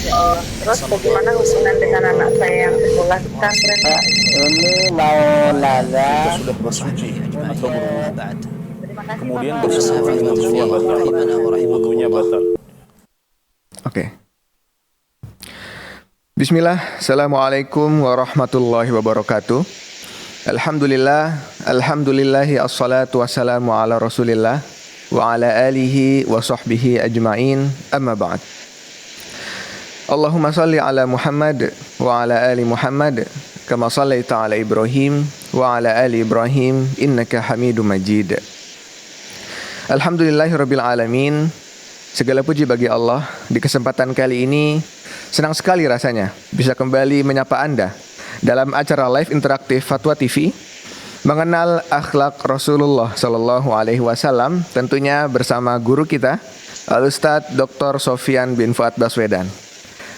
Ya Allah. Terus bagaimana hubungan dengan anak saya yang sekolah di pesantren, Pak? Ini mau nanya Kita sudah bersuci atau berwudu, Terima kasih, kemudian Bapak. bersentuhan dengan wudunya batal. Wudunya batal. Oke. Bismillah. Assalamualaikum warahmatullahi wabarakatuh. Alhamdulillahi assalatu wassalamu ala rasulillah wa ala alihi wa sahbihi ajma'in, amma ba'd. Allahumma salli ala Muhammad wa ala ali Muhammad kama sallaita ala Ibrahim wa ala ali Ibrahim innaka Hamidum Majid. Alhamdulillahirabbil alamin. Segala puji bagi Allah. Di kesempatan kali ini senang sekali rasanya bisa kembali menyapa Anda dalam acara live interaktif Fatwa TV mengenal akhlak Rasulullah Sallallahu Alaihi Wasallam, tentunya bersama guru kita Al-Ustadz Dr. Sofyan bin Fuad Baswedan.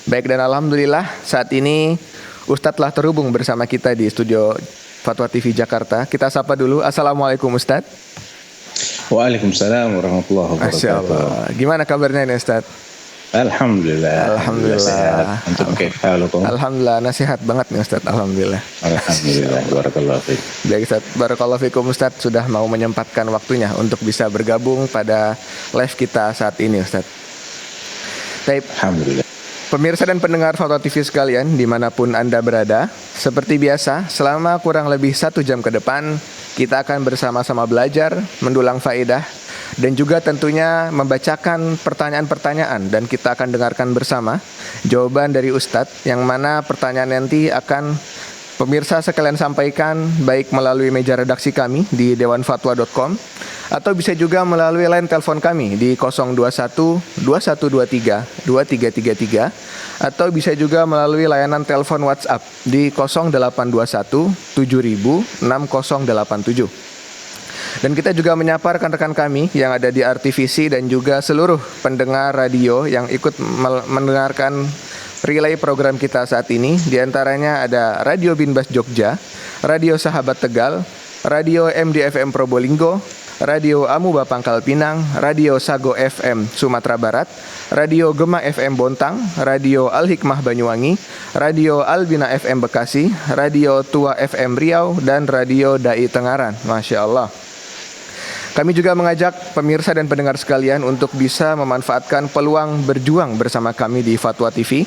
Baik, dan alhamdulillah saat ini Ustadz telah terhubung bersama kita di studio Fatwa TV Jakarta. Kita sapa dulu. Assalamualaikum Ustadz. Waalaikumsalam warahmatullahi wabarakatuh. Masya Allah. Gimana kabarnya ini Ustadz? Alhamdulillah. Alhamdulillah. Antum kaifalukum? Alhamdulillah, nasihat banget nih Ustadz. Alhamdulillah. Alhamdulillah. Barakallahu fiik. Baik Ustadz, barakallahu fikum Ustadz sudah mau menyempatkan waktunya untuk bisa bergabung pada live kita saat ini Ustadz. Baik. Alhamdulillah. Pemirsa dan pendengar Fatwa TV sekalian, dimanapun Anda berada, seperti biasa, selama kurang lebih 1 jam ke depan, kita akan bersama-sama belajar, mendulang faedah, dan juga tentunya membacakan pertanyaan-pertanyaan, dan kita akan dengarkan bersama jawaban dari Ustadz, yang mana pertanyaan nanti akan pemirsa sekalian sampaikan baik melalui meja redaksi kami di dewanfatwa.com, atau bisa juga melalui line telepon kami di 021 2123 2333, atau bisa juga melalui layanan telepon WhatsApp di 0821 7000 6087. Dan kita juga menyapa rekan-rekan kami yang ada di RTVC dan juga seluruh pendengar radio yang ikut mendengarkan relay program kita saat ini. Di antaranya ada Radio Binbas Jogja, Radio Sahabat Tegal, Radio MDFM Probolinggo, Radio Amuba Pangkal Pinang, Radio Sago FM Sumatera Barat, Radio Gema FM Bontang, Radio Al-Hikmah Banyuwangi, Radio Albina FM Bekasi, Radio Tua FM Riau, dan Radio Dai Tengaran. Masya Allah. Kami juga mengajak pemirsa dan pendengar sekalian untuk bisa memanfaatkan peluang berjuang bersama kami di Fatwa TV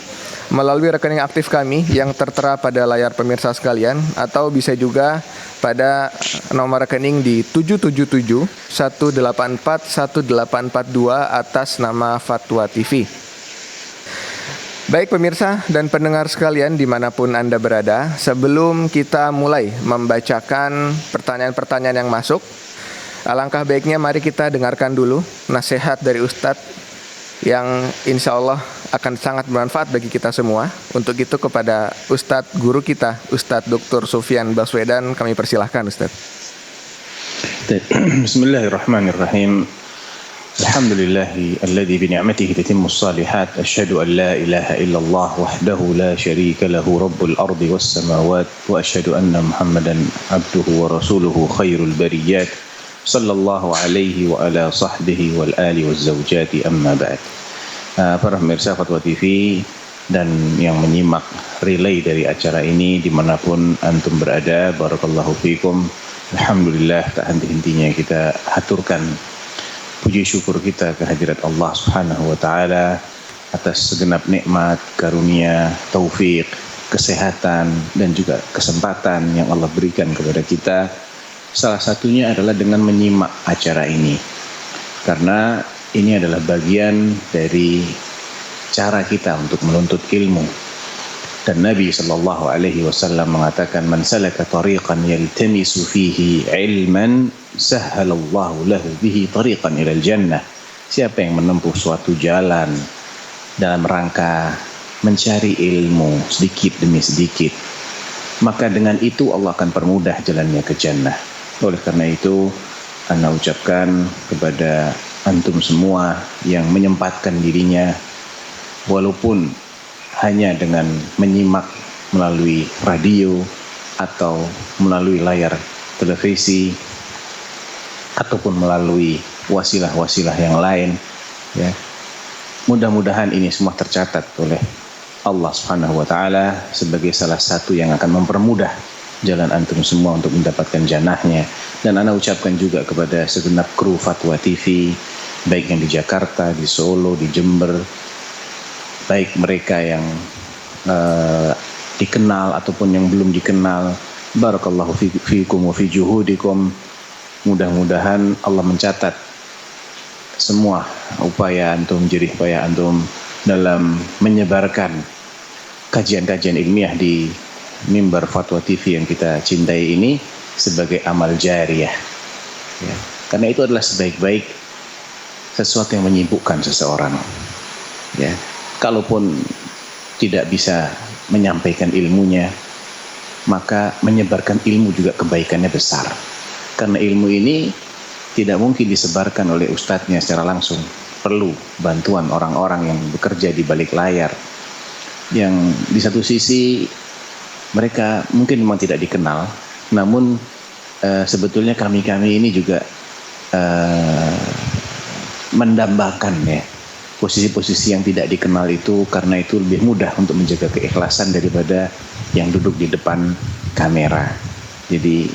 melalui rekening aktif kami yang tertera pada layar pemirsa sekalian, atau bisa juga pada nomor rekening di 777 184 1842 atas nama Fatwa TV. Baik pemirsa dan pendengar sekalian dimanapun Anda berada, sebelum kita mulai membacakan pertanyaan-pertanyaan yang masuk, alangkah baiknya mari kita dengarkan dulu nasihat dari Ustadz yang insya Allah akan sangat bermanfaat bagi kita semua. Untuk itu kepada Ustadz guru kita, Ustadz Dr. Sofyan Baswedan, kami persilahkan Ustadz. Bismillahirrahmanirrahim. Alhamdulillahi alladzi bi ni'matihi tatimmus shalihat. Asyhadu an la ilaha illallah wahdahu la syarika lahu rabbul ardi was samawat, wa asyhadu anna Muhammadan abduhu wa rasuluhu khairul bariyat. Sallallahu alaihi wa ala sahbihi wal ali waz zawjati, amma ba'd. Para pemirsa Fatwa TV dan yang menyimak relay dari acara ini dimanapun antum berada, barakallahu fikum. Alhamdulillah, tak henti-hentinya kita haturkan puji syukur kita kehadirat Allah Subhanahu wa taala atas segenap nikmat, karunia, taufik, kesehatan dan juga kesempatan yang Allah berikan kepada kita. Salah satunya adalah dengan menyimak acara ini, karena ini adalah bagian dari cara kita untuk menuntut ilmu. Dan Nabi sallallahu alaihi wasallam mengatakan, "Man salaka tariqan yaltamisu fihi ilman, sahhalallahu lahu bihi tariqan ilal jannah." Siapa yang menempuh suatu jalan dalam rangka mencari ilmu sedikit demi sedikit, maka dengan itu Allah akan permudah jalannya ke jannah. Oleh karena itu, Ana ucapkan kepada antum semua yang menyempatkan dirinya, walaupun hanya dengan menyimak melalui radio atau melalui layar televisi ataupun melalui wasilah-wasilah yang lain, ya, mudah-mudahan ini semua tercatat oleh Allah Subhanahu wa taala sebagai salah satu yang akan mempermudah jalan antum semua untuk mendapatkan jannahnya. Dan ana ucapkan juga kepada segenap kru Fatwa TV, baik yang di Jakarta, di Solo, di Jember, baik mereka yang dikenal ataupun yang belum dikenal, barakallahu fikum wa fi juhudikum. Mudah-mudahan Allah mencatat semua upaya antum, jerih payah antum dalam menyebarkan kajian-kajian ilmiah di mimbar Fatwa TV yang kita cintai ini sebagai amal jariyah, ya. Karena itu adalah sebaik-baik sesuatu yang menyibukkan seseorang, ya. Kalaupun tidak bisa menyampaikan ilmunya, maka menyebarkan ilmu juga kebaikannya besar. Karena ilmu ini tidak mungkin disebarkan oleh ustadznya secara langsung. Perlu bantuan orang-orang yang bekerja di balik layar, yang di satu sisi mereka mungkin memang tidak dikenal, namun sebetulnya kami ini juga mendambakan, ya, posisi-posisi yang tidak dikenal itu, karena itu lebih mudah untuk menjaga keikhlasan daripada yang duduk di depan kamera. Jadi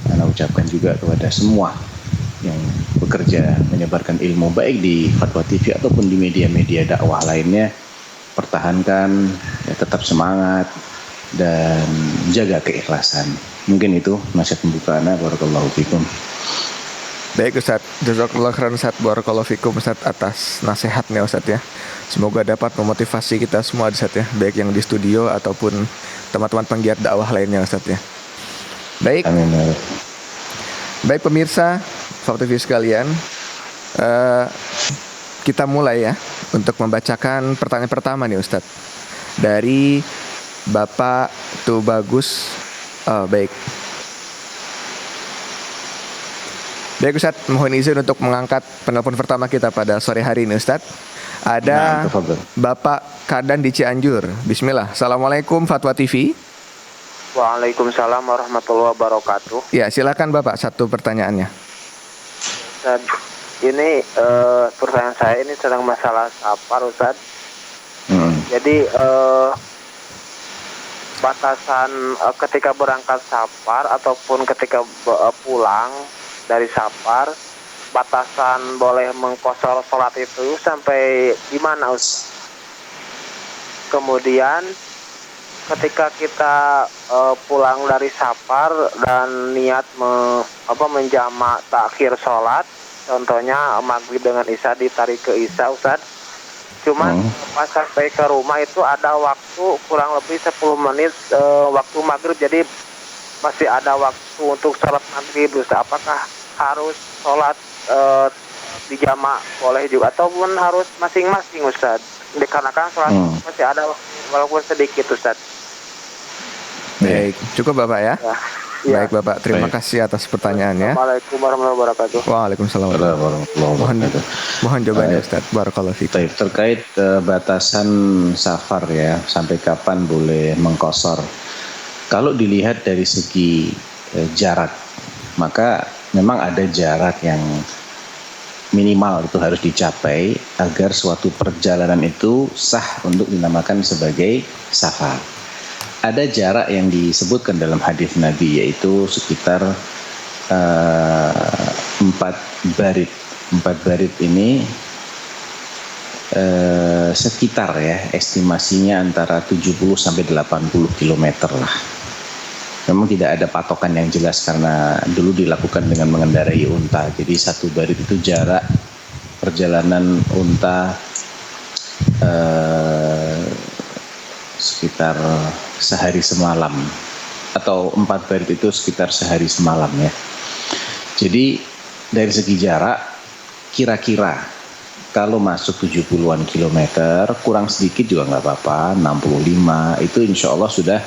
saya ucapkan juga kepada semua yang bekerja menyebarkan ilmu baik di Fatwa TV ataupun di media-media dakwah lainnya, pertahankan, ya, tetap semangat dan jaga keikhlasan. Mungkin itu nasihat pembukaannya. Barakallahu fikum. Baik Ustaz, jazakallahu khairan Ustaz, barakallahu fikum Ustaz atas nasihatnya Ustaz, ya. Semoga dapat memotivasi kita semua Ustaz, ya, baik yang di studio ataupun teman-teman penggiat dakwah lainnya Ustaz, ya. Baik. Amin. Baik pemirsa Fatwa TV sekalian, kita mulai ya untuk membacakan pertanyaan pertama nih Ustaz dari Bapak Tubagus. Baik Ustaz, mohon izin untuk mengangkat penelpon pertama kita pada sore hari ini Ustaz. Ada Bapak Kadan di Cianjur. Bismillah. Assalamualaikum Fatwa TV. Waalaikumsalam warahmatullahi wabarakatuh. Ya, silakan Bapak, satu pertanyaannya. Ustaz, ini pertanyaan saya ini sedang masalah safar Ustaz. Jadi batasan ketika berangkat safar ataupun ketika pulang dari safar, batasan boleh mengqashar sholat itu sampai di mana Ustaz? Kemudian ketika kita pulang dari safar dan niat menjamak takhir sholat, contohnya maghrib dengan isya ditarik ke isya Ustaz. Cuman pas sampai ke rumah itu ada waktu kurang lebih 10 menit waktu maghrib, jadi masih ada waktu untuk sholat maghrib Ustaz. Apakah harus sholat dijamak boleh juga ataupun harus masing-masing Ustaz? Dikarenakan sholat masih ada walaupun sedikit Ustaz. Baik, cukup Bapak ya. Ya. Baik Bapak, terima kasih atas pertanyaannya. Assalamualaikum warahmatullahi wabarakatuh. Waalaikumsalam warahmatullahi wabarakatuh. Mohon jawabannya Ustaz. Barakallahu fiik. Terkait batasan safar, ya, sampai kapan boleh mengqashar. Kalau dilihat dari segi jarak, maka memang ada jarak yang minimal itu harus dicapai agar suatu perjalanan itu sah untuk dinamakan sebagai safar. Ada jarak yang disebutkan dalam hadis Nabi, yaitu sekitar 4 barid. 4 barid ini sekitar, ya, estimasinya antara 70 sampai 80 km lah. Memang tidak ada patokan yang jelas karena dulu dilakukan dengan mengendarai unta. Jadi 1 barid itu jarak perjalanan unta sekitar sehari semalam, atau 4 barid itu sekitar sehari semalam, ya. Jadi dari segi jarak kira-kira kalau masuk 70-an kilometer, kurang sedikit juga nggak apa-apa, 65 itu insya Allah sudah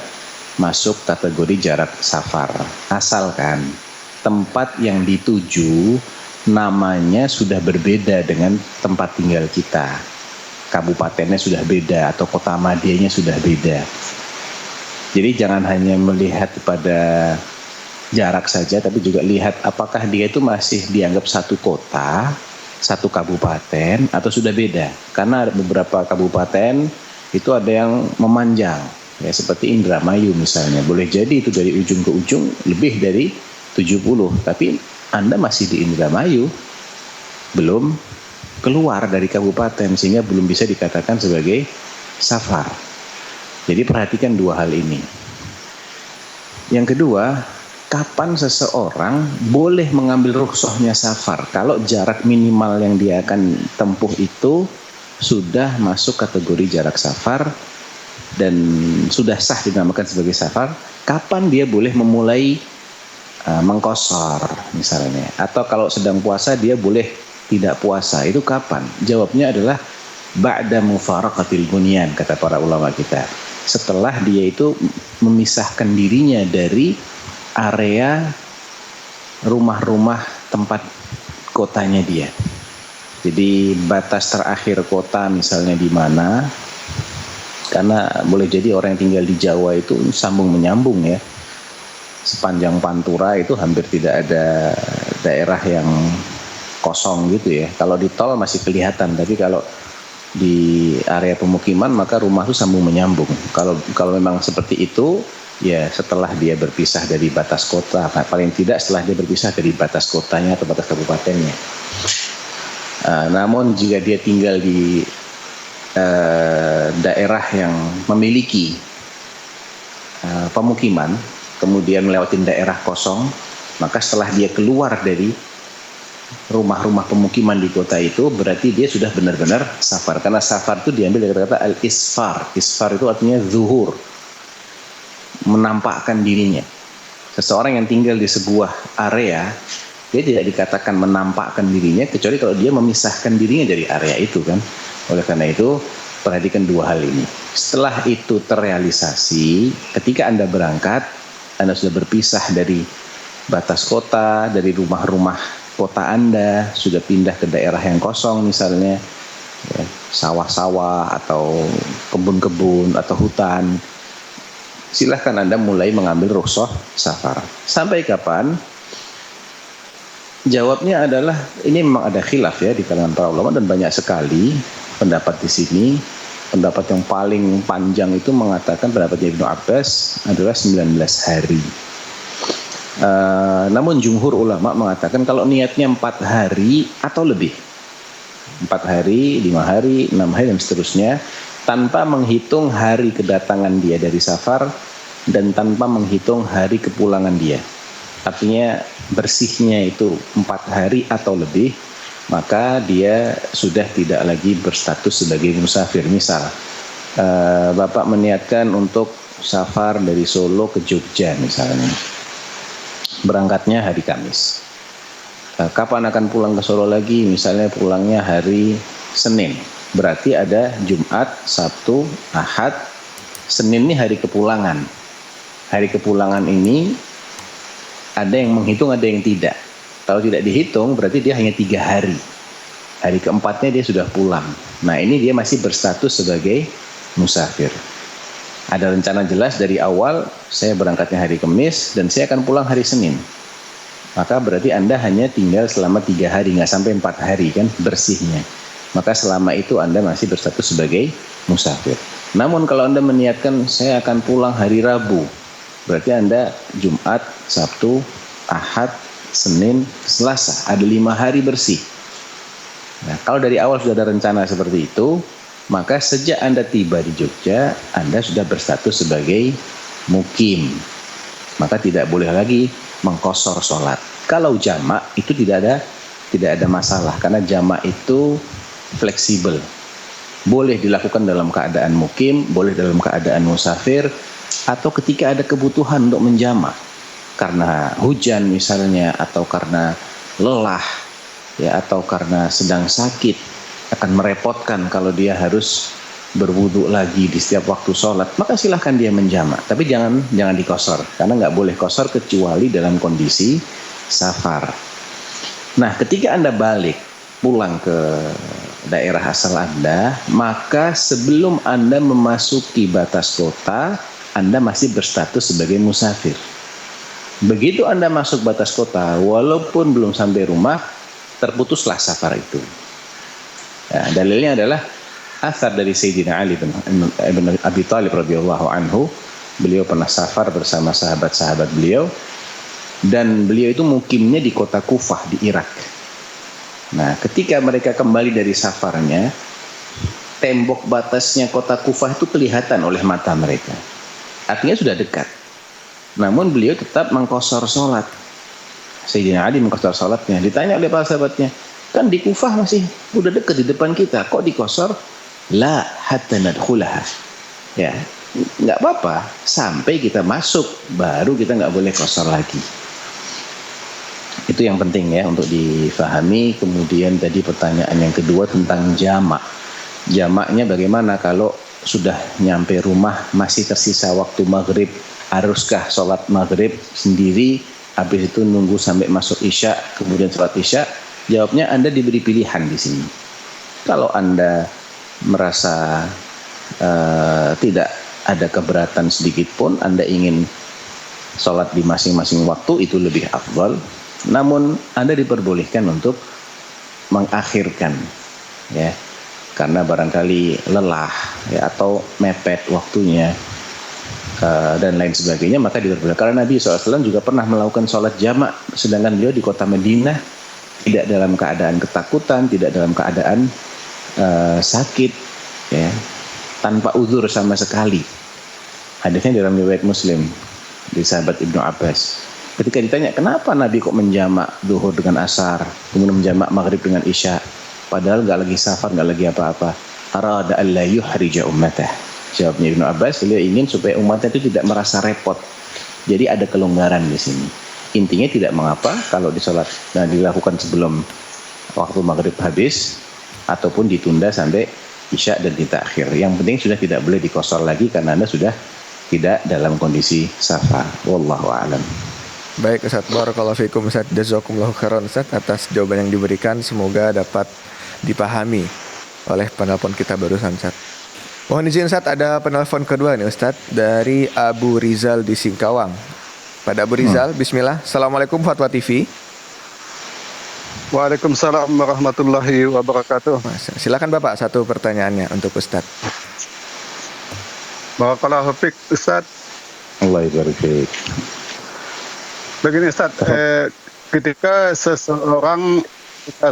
masuk kategori jarak safar, asalkan tempat yang dituju namanya sudah berbeda dengan tempat tinggal kita, kabupatennya sudah beda atau kota madianya sudah beda. Jadi jangan hanya melihat pada jarak saja, tapi juga lihat apakah dia itu masih dianggap satu kota satu kabupaten atau sudah beda? Karena ada beberapa kabupaten itu ada yang memanjang, ya seperti Indramayu misalnya. Boleh jadi itu dari ujung ke ujung lebih dari 70, tapi Anda masih di Indramayu, belum keluar dari kabupaten, sehingga belum bisa dikatakan sebagai safar. Jadi perhatikan dua hal ini. Yang kedua, kapan seseorang boleh mengambil rukhsahnya safar? Kalau jarak minimal yang dia akan tempuh itu sudah masuk kategori jarak safar dan sudah sah dinamakan sebagai safar, kapan dia boleh memulai mengqashar misalnya? Atau kalau sedang puasa dia boleh tidak puasa, itu kapan? Jawabnya adalah ba'da mufaraqatil bunyan, kata para ulama kita. Setelah dia itu memisahkan dirinya dari area rumah-rumah tempat kotanya dia. Jadi batas terakhir kota misalnya di mana, karena boleh jadi orang yang tinggal di Jawa itu sambung menyambung ya. Sepanjang Pantura itu hampir tidak ada daerah yang kosong gitu ya. Kalau di tol masih kelihatan, tapi kalau di area pemukiman maka rumah itu sambung menyambung. Kalau memang seperti itu, ya setelah dia berpisah dari batas kota, paling tidak setelah dia berpisah dari batas kotanya atau batas kabupatennya. Namun jika dia tinggal di daerah yang memiliki pemukiman, kemudian melewatin daerah kosong, maka setelah dia keluar dari rumah-rumah pemukiman di kota itu, berarti dia sudah benar-benar safar. Karena safar itu diambil dari kata al-isfar. Isfar itu artinya zuhur, menampakkan dirinya. Seseorang yang tinggal di sebuah area, dia tidak dikatakan menampakkan dirinya kecuali kalau dia memisahkan dirinya dari area itu kan. Oleh karena itu, perhatikan dua hal ini. Setelah itu terrealisasi, ketika Anda berangkat, Anda sudah berpisah dari batas kota, dari rumah-rumah kota Anda, sudah pindah ke daerah yang kosong misalnya, ya, sawah-sawah atau kebun-kebun atau hutan. Silahkan Anda mulai mengambil rukhsah safar. Sampai kapan? Jawabnya adalah, ini memang ada khilaf ya di kalangan para ulama dan banyak sekali pendapat di sini. Pendapat yang paling panjang itu mengatakan, pendapatnya Ibnu Abbas adalah 19 hari. Namun jumhur ulama mengatakan kalau niatnya 4 hari atau lebih, 4 hari, 5 hari, 6 hari dan seterusnya, tanpa menghitung hari kedatangan dia dari safar dan tanpa menghitung hari kepulangan dia. Artinya bersihnya itu 4 hari atau lebih, maka dia sudah tidak lagi berstatus sebagai musafir. Misal Bapak meniatkan untuk safar dari Solo ke Jogja misalnya, berangkatnya hari Kamis. Kapan akan pulang ke Solo lagi? Misalnya pulangnya hari Senin. Berarti ada Jumat, Sabtu, Ahad, Senin ini hari kepulangan. Hari kepulangan ini ada yang menghitung, ada yang tidak. Kalau tidak dihitung berarti dia hanya 3 hari. Hari keempatnya dia sudah pulang. Nah ini dia masih berstatus sebagai musafir. Ada rencana jelas dari awal, saya berangkatnya hari Kamis dan saya akan pulang hari Senin. Maka berarti Anda hanya tinggal selama 3 hari, nggak sampai 4 hari kan bersihnya. Maka selama itu Anda masih berstatus sebagai musafir. Namun kalau Anda meniatkan saya akan pulang hari Rabu, berarti Anda Jumat, Sabtu, Ahad, Senin, Selasa, ada 5 hari bersih. Nah, kalau dari awal sudah ada rencana seperti itu, maka sejak Anda tiba di Jogja, Anda sudah berstatus sebagai mukim. Maka tidak boleh lagi mengqashar sholat. Kalau jamak itu tidak ada masalah, karena jamak itu fleksibel. Boleh dilakukan dalam keadaan mukim, boleh dalam keadaan musafir, atau ketika ada kebutuhan untuk menjamak. Karena hujan misalnya, atau karena lelah, ya, atau karena sedang sakit, akan merepotkan kalau dia harus berwudu lagi di setiap waktu sholat, maka silahkan dia menjamak. Tapi jangan dikosor, karena nggak boleh kosor kecuali dalam kondisi safar. Nah, ketika Anda balik pulang ke daerah asal Anda, maka sebelum Anda memasuki batas kota, Anda masih berstatus sebagai musafir. Begitu Anda masuk batas kota, walaupun belum sampai rumah, terputuslah safar itu. Nah, dalilnya adalah athar dari Sayyidina Ali bin Abi Thalib radhiyallahu anhu. Beliau pernah safar bersama sahabat-sahabat beliau, dan beliau itu mukimnya di kota Kufah di Irak. Nah, ketika mereka kembali dari safarnya, tembok batasnya kota Kufah itu kelihatan oleh mata mereka. Artinya sudah dekat. Namun beliau tetap mengqashar salat. Sayyidina Ali mengqashar salatnya. Ditanya oleh para sahabatnya, kan di Kufah masih udah dekat di depan kita, kok dikosor? La hatta nadkhulaha. Ya, nggak apa-apa sampai kita masuk, baru kita nggak boleh qashar lagi. Itu yang penting ya untuk difahami. Kemudian tadi pertanyaan yang kedua tentang jamak. Jamaknya bagaimana kalau sudah nyampe rumah masih tersisa waktu maghrib? Haruskah sholat maghrib sendiri, habis itu nunggu sampai masuk isya, kemudian sholat isya? Jawabnya Anda diberi pilihan di sini. Kalau Anda merasa tidak ada keberatan sedikit pun, Anda ingin sholat di masing-masing waktu, itu lebih afdal. Namun Anda diperbolehkan untuk mengakhirkan, ya, karena barangkali lelah, ya, atau mepet waktunya dan lain sebagainya, maka diperbolehkan. Karena Nabi SAW juga pernah melakukan sholat jamak, sedangkan beliau di kota Madinah, tidak dalam keadaan ketakutan, tidak dalam keadaan sakit, ya, tanpa uzur sama sekali. Hadisnya dalam riwayat Muslim di sahabat Ibnu Abbas. Ketika ditanya kenapa Nabi kok menjamak zuhur dengan asar, kemudian menjamak maghrib dengan isya, padahal nggak lagi safar, nggak lagi apa-apa. Arada alla yuhrija ummatah. Jawabnya Ibnu Abbas, beliau ingin supaya umatnya itu tidak merasa repot. Jadi ada kelonggaran di sini. Intinya tidak mengapa kalau disolat dilakukan sebelum waktu maghrib habis, ataupun ditunda sampai isya dan ditakhir. Yang penting sudah tidak boleh dikosor lagi karena Anda sudah tidak dalam kondisi safar. Wallahu a'lam. Baik Ustaz, barakallahu fikum Ustaz, jazakumullahu khairan Ustaz atas jawaban yang diberikan, semoga dapat dipahami oleh penelpon kita barusan Ustaz. Mohon izin Ustaz, ada penelpon kedua nih Ustaz dari Abu Rizal di Singkawang. Pada Abu Rizal, bismillah. Assalamualaikum Fatwa TV. Waalaikumsalam warahmatullahi wabarakatuh. Silakan Bapak, satu pertanyaannya untuk Ustaz. Barakallahu fiik Ustaz. Allah barik fiik. Begini Ustaz, ketika seseorang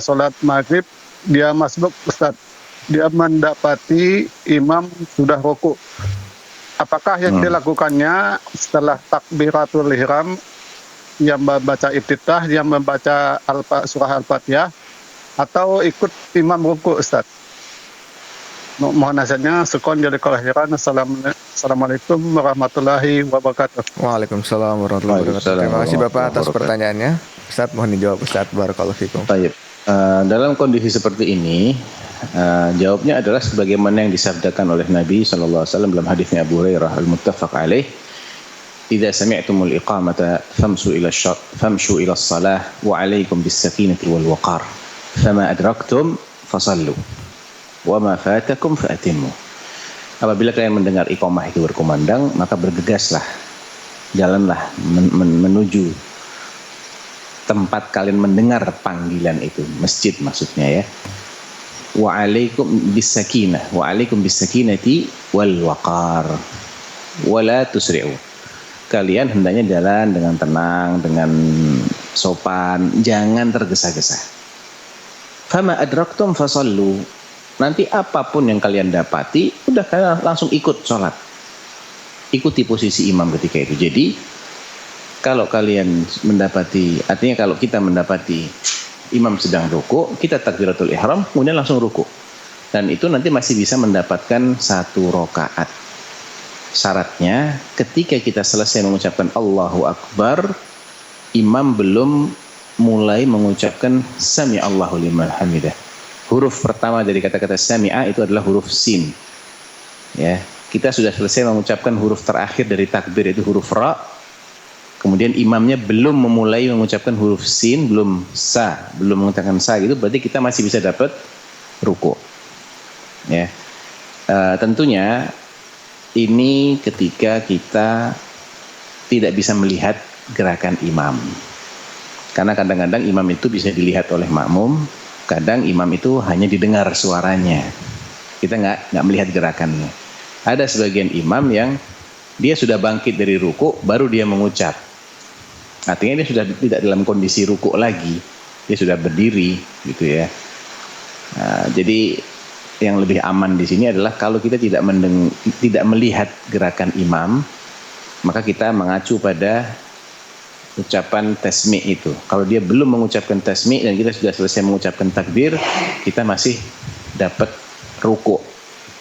sholat maghrib, dia masbuk Ustaz, dia mendapati imam sudah rukuk. Apakah yang dilakukannya setelah takbiratul ihram, yang membaca iftitah, yang membaca surah Al-Fatihah, atau ikut imam rukuk Ustaz? Mohon nasihatnya. Sekon jadi kelahiran. Assalamualaikum warahmatullahi wabarakatuh. Waalaikumsalam warahmatullahi wabarakatuh. Terima kasih Bapak atas pertanyaannya. Ustaz, mohon dijawab Ustaz, barakallahu fikum. Baik. Dalam kondisi seperti ini, jawabnya adalah sebagaimana yang disabdakan oleh Nabi SAW dalam hadisnya Abu Hurairah al-muttafaq alaih. Idza sami'tumul iqamata famshu ila as-salah wa 'alaikum bis-sakinati wal waqar. Fama adraktum fasallu wa ma fatakum fa'timmu. Apabila kalian mendengar iqamah itu berkumandang, maka bergegaslah, jalanlah menuju tempat kalian mendengar panggilan itu, masjid maksudnya ya. Wa 'alaikum bis-sakinah wa 'alaikum bis-sakinati wal waqar wa la tusri'u. Kalian hendaknya jalan dengan tenang, dengan sopan, jangan tergesa-gesa. Fama adraktum fasallu. Nanti apapun yang kalian dapati, udah kalian langsung ikut sholat. Ikuti posisi imam ketika itu. Jadi kalau kalian mendapati, artinya kalau kita mendapati imam sedang ruku, kita takbiratul ihram, kemudian langsung ruku. Dan itu nanti masih bisa mendapatkan 1 rakaat. Syaratnya ketika kita selesai mengucapkan Allahu Akbar, imam belum mulai mengucapkan Sami Allahu liman hamidah. Huruf pertama dari kata-kata sami'a itu adalah huruf sin. Ya, kita sudah selesai mengucapkan huruf terakhir dari takbir, itu huruf ra. Kemudian imamnya belum memulai mengucapkan huruf sin, belum mengucapkan sa gitu, berarti kita masih bisa dapat ruku. Ya. Tentunya ini ketika kita tidak bisa melihat gerakan imam. Karena kadang-kadang imam itu bisa dilihat oleh makmum, kadang imam itu hanya didengar suaranya. Kita nggak melihat gerakannya. Ada sebagian imam yang dia sudah bangkit dari ruku, baru dia mengucap. Artinya dia sudah tidak dalam kondisi ruku lagi, dia sudah berdiri, gitu ya. Nah, jadi yang lebih aman di sini adalah kalau kita tidak melihat gerakan imam, maka kita mengacu pada ucapan tasmi' itu. Kalau dia belum mengucapkan tasmi' dan kita sudah selesai mengucapkan takbir, kita masih dapat ruku,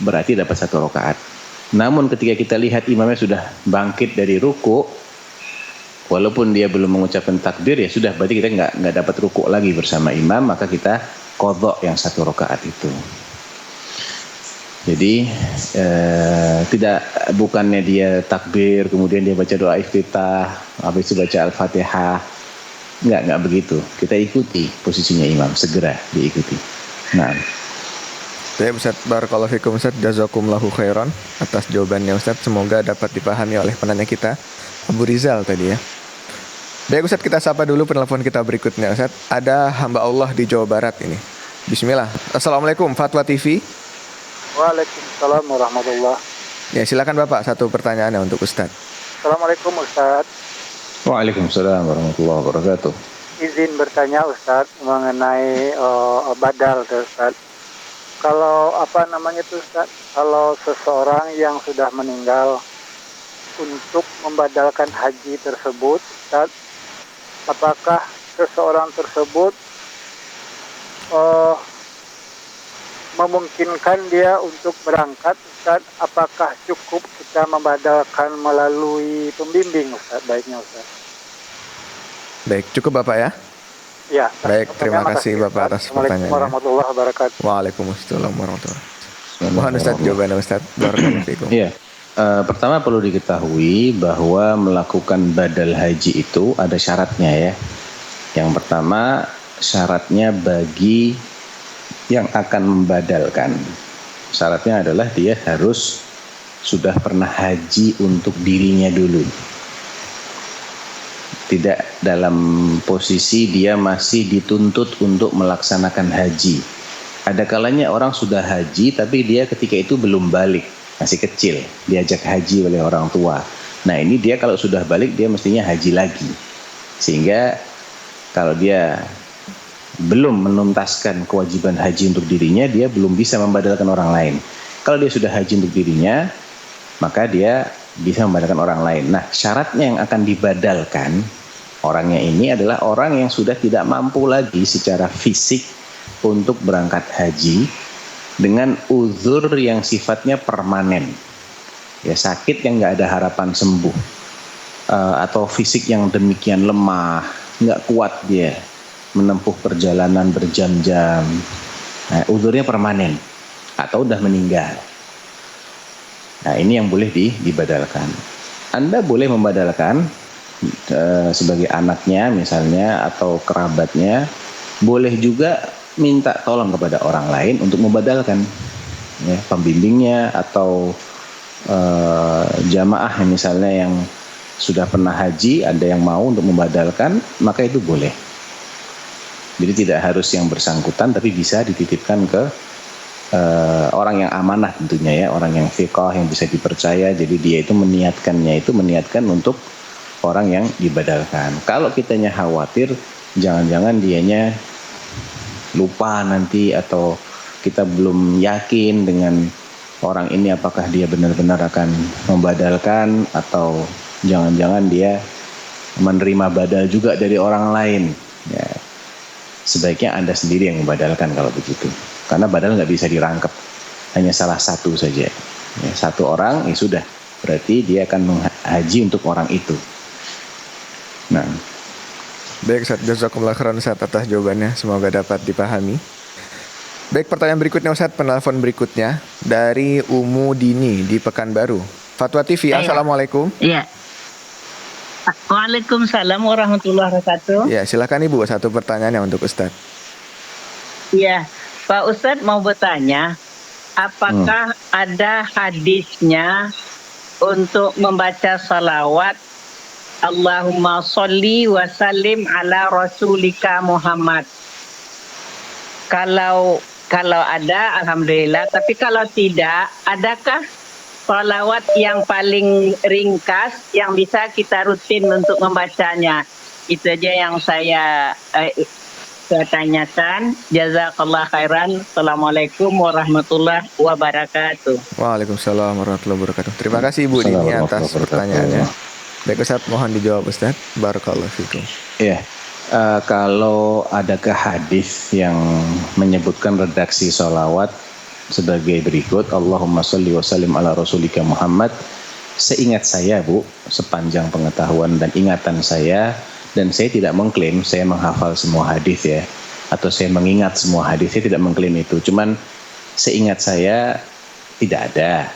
berarti dapat 1 rakaat. Namun ketika kita lihat imamnya sudah bangkit dari ruku, walaupun dia belum mengucapkan takbir, ya sudah, berarti kita nggak dapat ruku lagi bersama imam, maka kita qadha yang 1 rakaat itu. Jadi bukannya dia takbir kemudian dia baca doa iftitah, habis itu baca al-fatihah, nggak begitu. Kita ikuti posisinya imam, segera diikuti. Nah, Baik Ustaz, barakallahu fikum Ustaz, jazakumullahu khairan atas jawabannya Ustaz. Semoga dapat dipahami oleh penanya kita, Abu Rizal tadi ya. Baik Ustaz, kita sapa dulu penelpon kita berikutnya Ustaz. Ada hamba Allah di Jawa Barat ini. Bismillah. Assalamualaikum, Fatwa TV. Waalaikumsalam warahmatullahi. Ya, silakan Bapak, satu pertanyaannya untuk Ustaz. Assalamualaikum Ustaz. Waalaikumsalam warahmatullahi wabarakatuh. Izin bertanya Ustaz mengenai badal Ustaz. Kalau Ustaz, kalau seseorang yang sudah meninggal untuk membadalkan haji tersebut, Ustaz, apakah seseorang tersebut memungkinkan dia untuk berangkat, Ustaz? Apakah cukup kita membadalkan melalui pembimbing, Ustaz? Baiknya, Ustaz. Baik, cukup Bapak ya? Ya. Baik, terima kasih Bapak atas pertanyaannya. Assalamualaikum warahmatullahi wabarakatuh. Waalaikumsalam warahmatullahi wabarakatuh. Mohon Ustaz jawabannya Ustaz. Barakallahu fikum. Iya. Pertama perlu diketahui bahwa melakukan badal haji itu ada syaratnya ya. Yang pertama, syaratnya bagi yang akan membadalkan, syaratnya adalah dia harus sudah pernah haji untuk dirinya dulu, tidak dalam posisi dia masih dituntut untuk melaksanakan haji. Ada kalanya orang sudah haji tapi dia ketika itu belum balik, masih kecil, diajak haji oleh orang tua. Nah ini dia kalau sudah balik dia mestinya haji lagi, sehingga kalau dia belum menuntaskan kewajiban haji untuk dirinya, dia belum bisa membadalkan orang lain. Kalau dia sudah haji untuk dirinya, maka dia bisa membadalkan orang lain. Nah, syaratnya yang akan dibadalkan orangnya ini adalah orang yang sudah tidak mampu lagi secara fisik untuk berangkat haji dengan uzur yang sifatnya permanen. Ya, sakit yang nggak ada harapan sembuh, atau fisik yang demikian lemah, nggak kuat dia menempuh perjalanan berjam-jam. Nah, uzurnya permanen atau udah meninggal. Nah, ini yang boleh dibadalkan. Anda boleh membadalkan sebagai anaknya misalnya atau kerabatnya. Boleh juga minta tolong kepada orang lain untuk membadalkan, ya, pembimbingnya atau jamaah misalnya yang sudah pernah haji, ada yang mau untuk membadalkan, maka itu boleh. Jadi tidak harus yang bersangkutan, tapi bisa dititipkan ke orang yang amanah tentunya ya, orang yang fiqh, yang bisa dipercaya. Jadi dia itu meniatkan untuk orang yang dibadalkan. Kalau kitanya khawatir, jangan-jangan dianya lupa nanti, atau kita belum yakin dengan orang ini apakah dia benar-benar akan membadalkan, atau jangan-jangan dia menerima badal juga dari orang lain. Ya, sebaiknya Anda sendiri yang membadalkan kalau begitu. Karena badal nggak bisa dirangkap, hanya salah satu saja. Ya, satu orang, ya sudah. Berarti dia akan menghaji untuk orang itu. Nah. Baik Ustaz, jazakumullah khairan Ustaz atas jawabannya. Semoga dapat dipahami. Baik, pertanyaan berikutnya Ustaz, penelpon berikutnya dari Umu Dini di Pekanbaru. Fatwa TV, Assalamualaikum. Iya. Waalaikumsalam warahmatullahi wabarakatuh. Ya, silakan Ibu, satu pertanyaannya untuk Ustaz. Iya, Pak Ustadz mau bertanya, apakah ada hadisnya untuk membaca salawat Allahumma sholli wa sallim ala rasulika Muhammad. Kalau ada, alhamdulillah. Tapi kalau tidak, adakah sholawat yang paling ringkas yang bisa kita rutin untuk membacanya? Itu aja yang saya tanyakan. Jazakallah khairan. Assalamualaikum warahmatullahi wabarakatuh. Waalaikumsalam warahmatullahi wabarakatuh. Terima kasih Ibu Dini atas pertanyaannya. Baik Ustaz, mohon dijawab Ustaz. Barakallahu fikum. Iya. Kalau adakah hadis yang menyebutkan redaksi sholawat sebagai berikut, Allahumma sholli wa sallim ala rasulika Muhammad. Seingat saya Bu, sepanjang pengetahuan dan ingatan saya, dan saya tidak mengklaim saya menghafal semua hadis ya, atau saya mengingat semua hadis, saya tidak mengklaim itu. Cuman seingat saya tidak ada.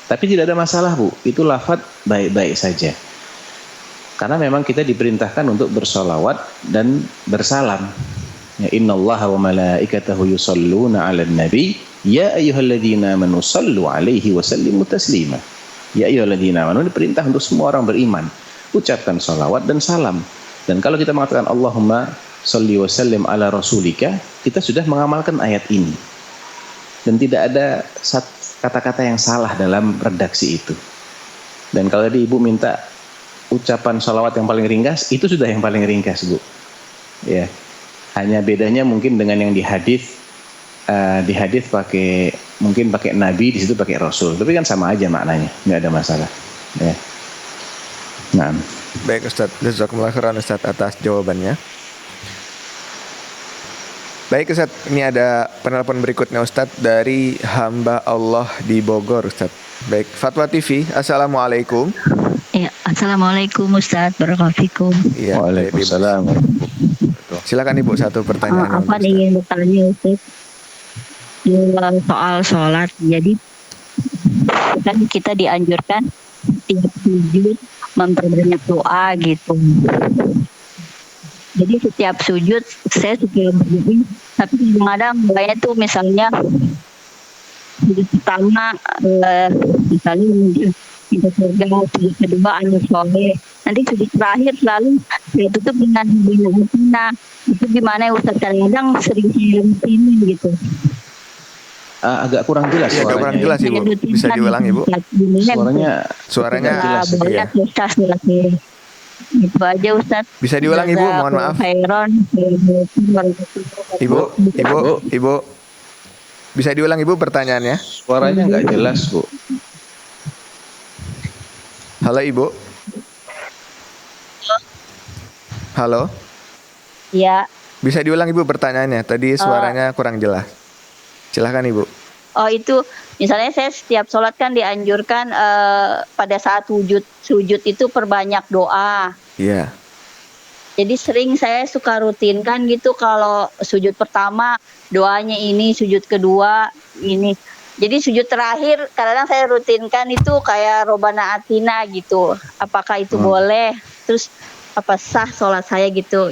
Tapi tidak ada masalah Bu, itu lafaz baik-baik saja. Karena memang kita diperintahkan untuk bersolawat dan bersalam. Ya, innallaha wa malaikatahu yusholluna 'alan nabi ya ayyuhalladzina amanu shallu 'alaihi wa sallimu taslima. Ya ayyuhalladzina amanu, diperintah untuk semua orang beriman ucapkan salawat dan salam. Dan kalau kita mengatakan Allahumma shalli wa sallim ala rasulika, kita sudah mengamalkan ayat ini. Dan tidak ada kata-kata yang salah dalam redaksi itu. Dan kalau tadi Ibu minta ucapan salawat yang paling ringkas, itu sudah yang paling ringkas Bu. Ya, hanya bedanya mungkin dengan yang di hadis pakai nabi, di situ pakai rasul. Tapi kan sama aja maknanya, nggak ada masalah. Ya. Nah. Baik Ustaz, jazakumullah khairan Ustaz atas jawabannya. Baik Ustaz, ini ada penelpon berikutnya Ustaz dari hamba Allah di Bogor Ustaz. Baik, Fatwa TV, Assalamualaikum. Ya, Assalamualaikum Ustaz, barakatuh. Ya, Waalaikumsalam. Silakan Ibu, satu pertanyaan. Apa ingin bertanya Ustaz soal sholat. Jadi kan kita dianjurkan tiap sujud memperbanyak doa gitu. Jadi setiap sujud saya suka berdoa, tapi kadang-kadang doanya tuh misalnya sujud pertama misalnya kita surga, sujud kedua anu soleh, nanti sujud terakhir selalu saya tutup dengan bina. Itu gimana ya Ustaz? Kadang-kadang sering saya rutinin gitu. Agak kurang jelas ya, suaranya. Agak kurang jelas Ibu. Bisa diulang Ibu? Suaranya jelas ya. Itu aja Ustaz. Bisa diulang Ibu, mohon maaf. Ibu. Bisa diulang Ibu pertanyaannya? Suaranya nggak jelas Bu. Halo Ibu. Halo. Ya. Bisa diulang Ibu pertanyaannya? Tadi suaranya kurang jelas. Silahkan Ibu. Oh itu, misalnya saya setiap sholat kan dianjurkan pada saat sujud itu perbanyak doa. Iya. Jadi sering saya suka rutinkan gitu, kalau sujud pertama doanya ini, sujud kedua ini. Jadi sujud terakhir kadang-kadang saya rutinkan itu kayak Robana Atina gitu. Apakah itu boleh? Terus apa sah sholat saya gitu?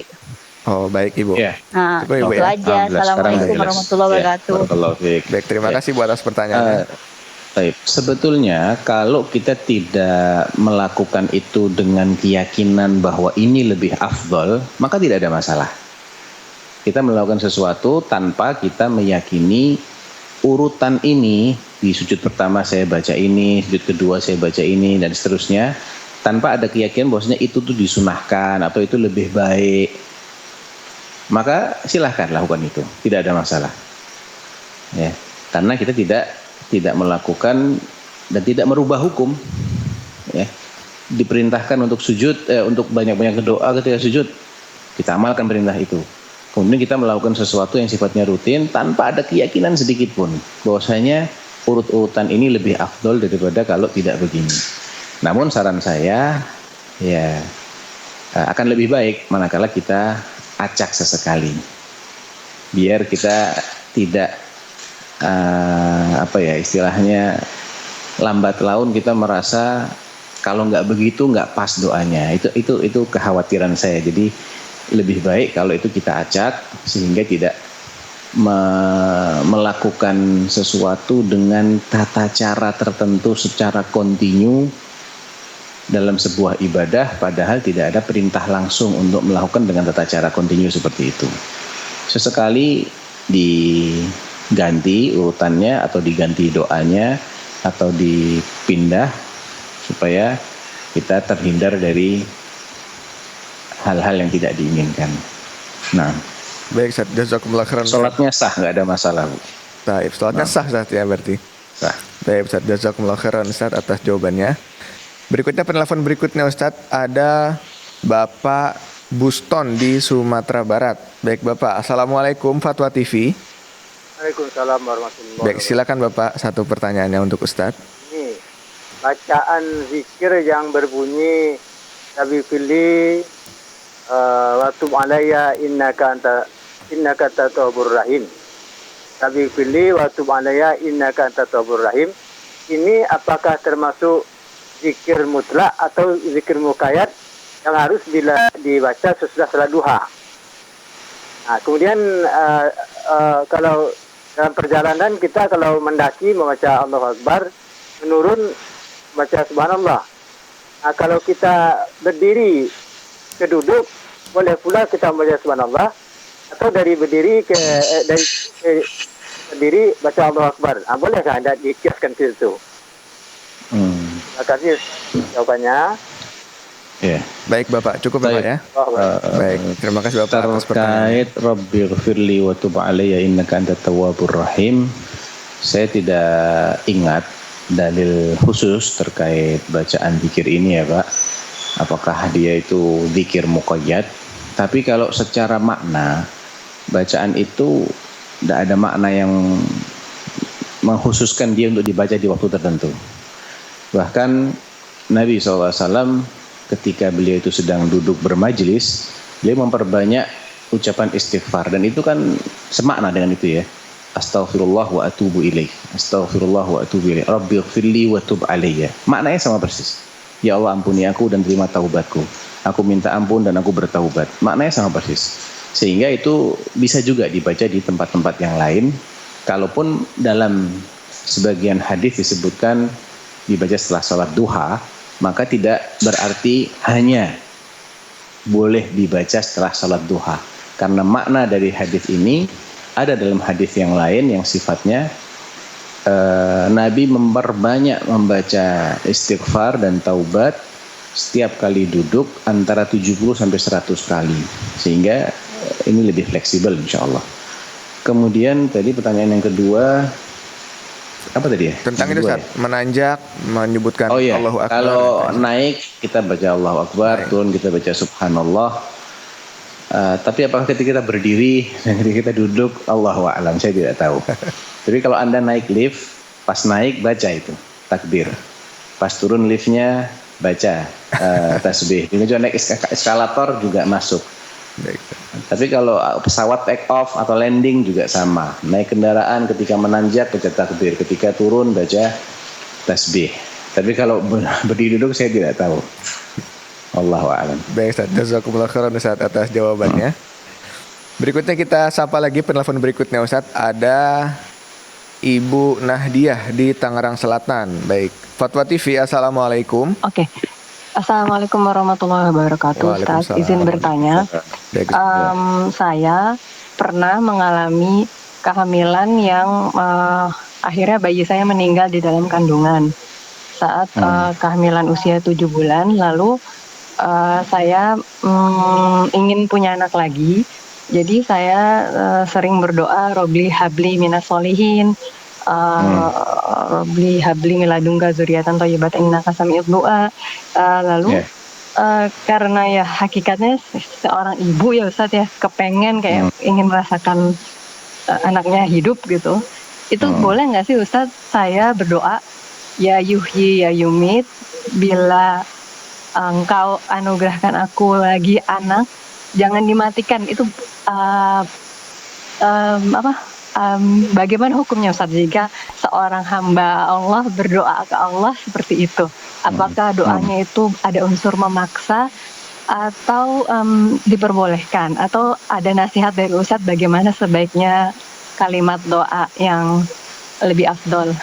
Oh baik Ibu. Yeah. Nah Ibu, itu ya. aja. Assalamualaikum warahmatullahi wabarakatuh. Baik, terima kasih buat atas pertanyaannya. Baik, sebetulnya kalau kita tidak melakukan itu dengan keyakinan bahwa ini lebih afdol, maka tidak ada masalah. Kita melakukan sesuatu tanpa kita meyakini urutan ini, di sujud pertama saya baca ini, sujud kedua saya baca ini, dan seterusnya, tanpa ada keyakinan bahwasanya itu tuh disunahkan atau itu lebih baik, maka silahkan lakukan itu, tidak ada masalah. Ya, karena kita tidak melakukan dan tidak merubah hukum. Ya, diperintahkan untuk sujud, untuk banyak-banyak doa ketika sujud, kita amalkan perintah itu. Kemudian kita melakukan sesuatu yang sifatnya rutin tanpa ada keyakinan sedikit pun bahwasanya urut-urutan ini lebih afdol daripada kalau tidak begini. Namun saran saya ya akan lebih baik manakala kita acak sesekali, biar kita tidak istilahnya lambat laun kita merasa kalau nggak begitu nggak pas doanya. Itu kekhawatiran saya. Jadi lebih baik kalau itu kita acak sehingga tidak melakukan sesuatu dengan tata cara tertentu secara kontinu dalam sebuah ibadah padahal tidak ada perintah langsung untuk melakukan dengan tata cara kontinu seperti itu. Sesekali diganti urutannya atau diganti doanya atau dipindah supaya kita terhindar dari hal-hal yang tidak diinginkan. Nah, Baik Ustaz, jazakumullah khairan. sholatnya sah, nggak ada masalah, Bu. Baik, sholatnya sah Ustaz ya berarti. Sah. Baik Ustaz, jazakumullah khairan Ustaz atas jawabannya. Berikutnya penelpon berikutnya Ustaz, ada Bapak Buston di Sumatera Barat. Baik Bapak, Assalamualaikum Fatwa TV. Waalaikumsalam warahmatullahi Baik, silakan Bapak, satu pertanyaannya untuk Ustaz. Ini bacaan zikir yang berbunyi Nabi pilih wa tub alayya innaka tawwabur rahim. Nabi pilih wa tub alayya innaka tawwabur rahim. Ini apakah termasuk zikir mutlak atau zikir muqayyad yang harus dibaca sesudah salat duha? Nah, kemudian kalau dalam perjalanan kita kalau mendaki membaca Allahu Akbar, menurun baca Subhanallah. Nah, kalau kita berdiri ke duduk, boleh pula kita membaca Subhanallah, atau dari berdiri berdiri baca Allahu Akbar. Nah, bolehkah Anda dikiaskan ke situ? Terima kasih jawabannya. Ya. Baik Bapak, cukup Bapak ya. Baik, terima kasih Bapak atas pertanyaan. Terkait Rabbighfirli wa tub alayya innaka antat tawwabur rahim, saya tidak ingat dalil khusus terkait bacaan zikir ini ya Pak. Apakah dia itu zikir muqayyad? Tapi kalau secara makna, bacaan itu tidak ada makna yang mengkhususkan dia untuk dibaca di waktu tertentu. Bahkan Nabi SAW ketika beliau itu sedang duduk bermajlis, beliau memperbanyak ucapan istighfar, dan itu kan semakna dengan itu ya. Astaghfirullah wa atubu ilaih. Astaghfirullah wa atubu ilaih. Rabbighfirli wa tub alayya. Maknanya sama persis. Ya Allah, ampuni aku dan terima taubatku. Aku minta ampun dan aku bertaubat. Maknanya sama persis. Sehingga itu bisa juga dibaca di tempat-tempat yang lain. Kalaupun dalam sebagian hadis disebutkan dibaca setelah sholat duha, maka tidak berarti hanya boleh dibaca setelah sholat duha. Karena makna dari hadis ini ada dalam hadis yang lain yang sifatnya Nabi memperbanyak membaca istighfar dan taubat setiap kali duduk antara 70 sampai 100 kali. Sehingga ini lebih fleksibel insya-Allah. Kemudian tadi pertanyaan yang kedua apa tadi ya? Tentang itu Ustaz, menanjak menyebutkan Allahu Akbar. Kalau naik kita baca Allahu Akbar, turun kita baca Subhanallah. Tapi apakah ketika kita berdiri dan ketika kita duduk, Allahu a'lam, saya tidak tahu. Tapi kalau Anda naik lift, pas naik baca itu takbir. Pas turun liftnya baca tasbih. Ini juga naik eskalator juga masuk. Baik. Tapi kalau pesawat take off atau landing juga sama. Naik kendaraan ketika menanjak baca takbir, ketika turun baca tasbih. Tapi kalau berdiri duduk saya tidak tahu. Allahu a'lam. Baik Ustaz, jazakumullah khairan Ustaz atas jawabannya. Berikutnya kita sapa lagi penelpon berikutnya Ustaz. Ada Ibu Nahdiah di Tangerang Selatan. Baik, Fatwa TV, Assalamualaikum. Oke. Assalamualaikum warahmatullahi wabarakatuh. Ustaz, izin bertanya. Saya pernah mengalami kehamilan yang akhirnya bayi saya meninggal di dalam kandungan saat kehamilan usia 7 bulan. Lalu saya ingin punya anak lagi. Jadi saya sering berdoa, Robli habli minas solihin, Robli habli miladungka zuriatan thayyibatan innaka sami'ud du'a. Lalu karena ya hakikatnya seorang ibu ya Ustaz ya, kepengen kayak ingin merasakan anaknya hidup gitu. Itu boleh nggak sih Ustaz saya berdoa, ya yuhyi ya yumit, bila engkau anugerahkan aku lagi anak, jangan dimatikan. Itu bagaimana hukumnya Ustaz jika seorang hamba Allah berdoa ke Allah seperti itu? Apakah doanya itu ada unsur memaksa atau diperbolehkan? Atau ada nasihat dari Ustaz bagaimana sebaiknya kalimat doa yang lebih afdol?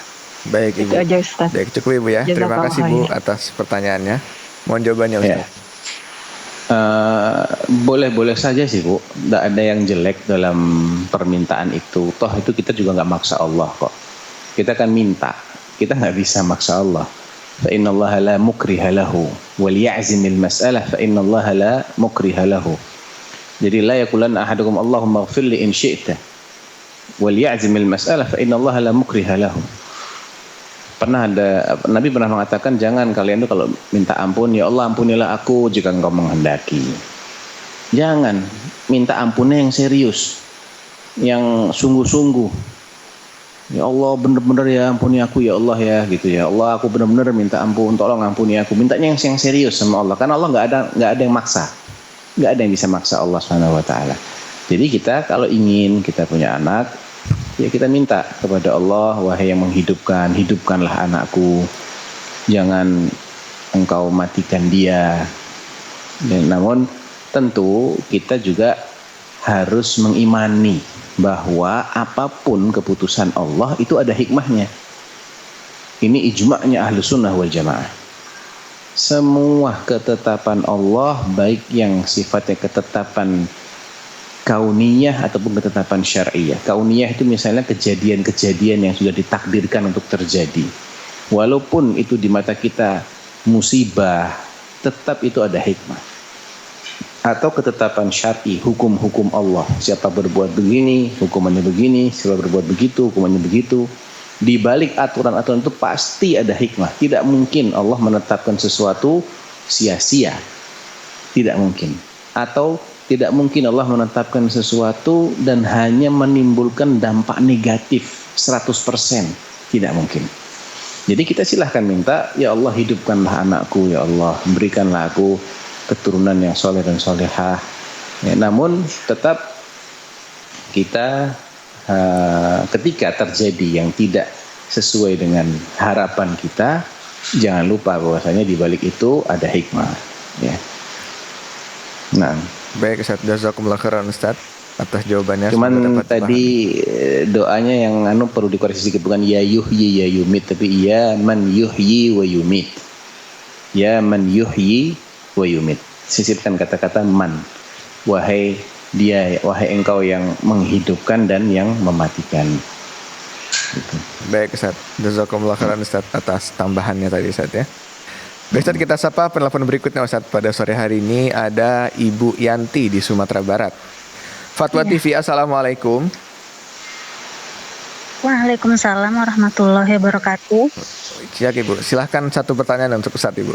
Baik Ibu. Itu aja Ustaz. Baik, cukup Ibu ya. Terima kasih Bu atas pertanyaannya. Mohon jawabannya Ustaz. Boleh-boleh saja sih Bu, tidak ada yang jelek dalam permintaan itu. Toh itu kita juga nggak maksa Allah kok. Kita kan minta, kita nggak bisa maksa Allah. Fa inna Allah la mukriha lahu wal ya'zimil mas'alah fa inna Allah la mukriha lahu. Jadi la yaqulanna ahadukum Allahumma ighfir li in syi'ta wal ya'zimil mas'alah fa inna Allah la mukriha lahu. Nabi pernah mengatakan, jangan kalian tuh kalau minta ampun, ya Allah ampunilah aku jika engkau menghendaki. Jangan minta ampunnya yang serius, yang sungguh-sungguh. Ya Allah benar-benar ya ampuni aku ya Allah ya gitu ya Allah, aku benar-benar minta ampun, tolong ampuni aku. Mintanya yang serius sama Allah, karena Allah nggak ada yang maksa, nggak ada yang bisa maksa Allah SWT. Jadi kita kalau ingin kita punya anak, ya kita minta kepada Allah, wahai yang menghidupkan, hidupkanlah anakku, jangan engkau matikan dia. Namun tentu kita juga harus mengimani bahwa apapun keputusan Allah itu ada hikmahnya. Ini ijma'nya ahlu sunnah wal jamaah. Semua ketetapan Allah, baik yang sifatnya ketetapan kauniyah ataupun ketetapan syariah. Kauniyah itu misalnya kejadian-kejadian yang sudah ditakdirkan untuk terjadi. Walaupun itu di mata kita musibah, tetap itu ada hikmah. Atau ketetapan syar'i, hukum-hukum Allah. Siapa berbuat begini, hukumannya begini. Siapa berbuat begitu, hukumannya begitu. Di balik aturan-aturan itu pasti ada hikmah. Tidak mungkin Allah menetapkan sesuatu sia-sia. Tidak mungkin. Atau tidak mungkin Allah menetapkan sesuatu dan hanya menimbulkan dampak negatif 100%. Tidak mungkin. Jadi kita silahkan minta, ya Allah hidupkanlah anakku, ya Allah berikanlah aku keturunan yang soleh dan solehah. Ya, namun tetap kita ketika terjadi yang tidak sesuai dengan harapan kita, jangan lupa bahwasanya di balik itu ada hikmah. Ya. Nah, baik Ustaz, jazakumullah khairan Ustaz atas jawabannya. Cuman tadi doanya yang perlu dikoreksi sedikit, bukan ya yuhyi ya yumit, tapi ya man yuhyi wa yumit. Ya man yuhyi wa yumit. Sisipkan kata-kata man. Wahai dia, wahai engkau yang menghidupkan dan yang mematikan. Gitu. Baik Ustaz, jazakumullah khairan Ustaz atas tambahannya tadi Ustaz ya. Baik Ustaz, kita sapa penelpon berikutnya Ustaz. Pada sore hari ini ada Ibu Yanti di Sumatera Barat. Fatwa TV, Assalamualaikum. Waalaikumsalam warahmatullahi wabarakatuh. Ya Ibu, silahkan satu pertanyaan untuk Ustaz Ibu.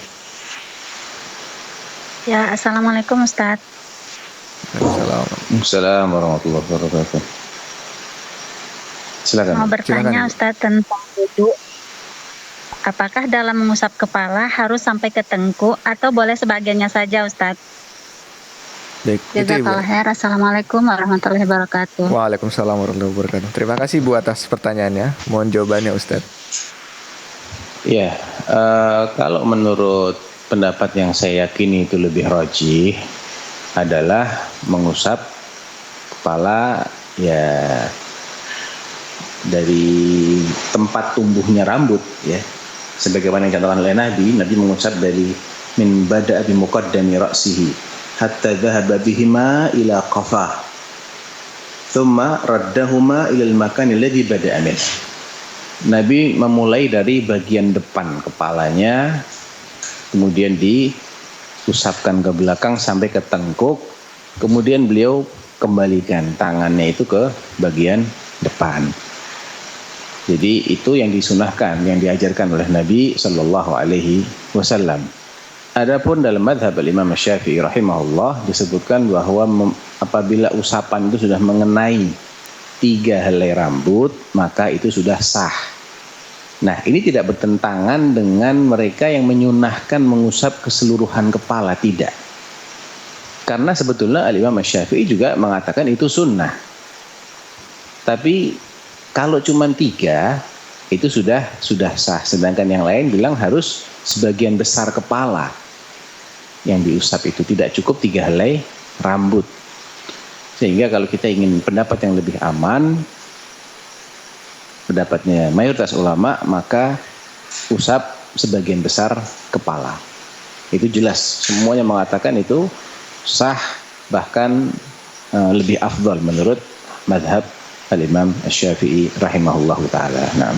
Ya, Assalamualaikum Ustaz. Waalaikumsalam warahmatullahi wabarakatuh. Silakan. Mau bertanya Ustaz tentang wudu. Apakah dalam mengusap kepala harus sampai ke tengkuk atau boleh sebagiannya saja Ustaz? Baik, Jazakallah khair. Assalamualaikum warahmatullahi wabarakatuh. Waalaikumsalam warahmatullahi wabarakatuh. Terima kasih Bu atas pertanyaannya. Mohon jawabannya Ustaz. Ya, kalau menurut pendapat yang saya yakini itu lebih rajih adalah mengusap kepala ya dari tempat tumbuhnya rambut ya. Sebagaimana yang dikatakan oleh Nabi mengusap dari min bada'a bi muqaddami ra'sihi hatta dhahaba bihima ila qafah thumma raddahuma ila al-makan alladhi bada'a min. Nabi memulai dari bagian depan kepalanya, kemudian diusapkan ke belakang sampai ke tengkuk, kemudian beliau kembalikan tangannya itu ke bagian depan. Jadi itu yang disunahkan, yang diajarkan oleh Nabi Sallallahu Alaihi Wasallam. Adapun dalam madhab Imam Syafi'i rahimahullah disebutkan bahwa apabila usapan itu sudah mengenai 3 helai rambut, maka itu sudah sah. Nah, ini tidak bertentangan dengan mereka yang menyunahkan mengusap keseluruhan kepala, tidak. Karena sebetulnya Imam Syafi'i juga mengatakan itu sunnah. Tapi kalau cuma 3 itu sudah sah. Sedangkan yang lain bilang harus sebagian besar kepala yang diusap, itu tidak cukup 3 helai rambut. Sehingga kalau kita ingin pendapat yang lebih aman, pendapatnya mayoritas ulama, maka usap sebagian besar kepala. Itu jelas semuanya mengatakan itu sah, bahkan lebih afdal menurut madhab al-Imam Asy-Syafi'i rahimahullahu ta'ala. Naam.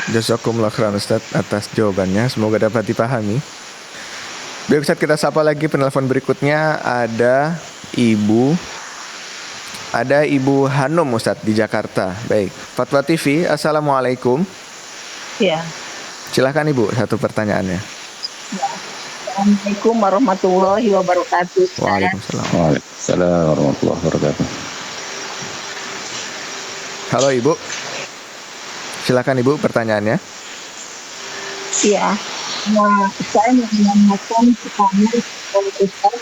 Jazakumullah khairan Ustaz atas jawabannya, semoga dapat dipahami. Baik Ustaz, kita sapa lagi penelpon berikutnya. Ada Ibu Hanum Ustaz di Jakarta. Baik, Fatwa TV, Assalamualaikum. Ya. Silahkan Ibu, satu pertanyaannya. Assalamualaikum warahmatullahi wabarakatuh. Waalaikumsalam. Waalaikumsalam warahmatullahi wabarakatuh. Halo Ibu, silakan Ibu pertanyaannya. Iya, saya mau menanyakan pertanyaan kepada Ustaz.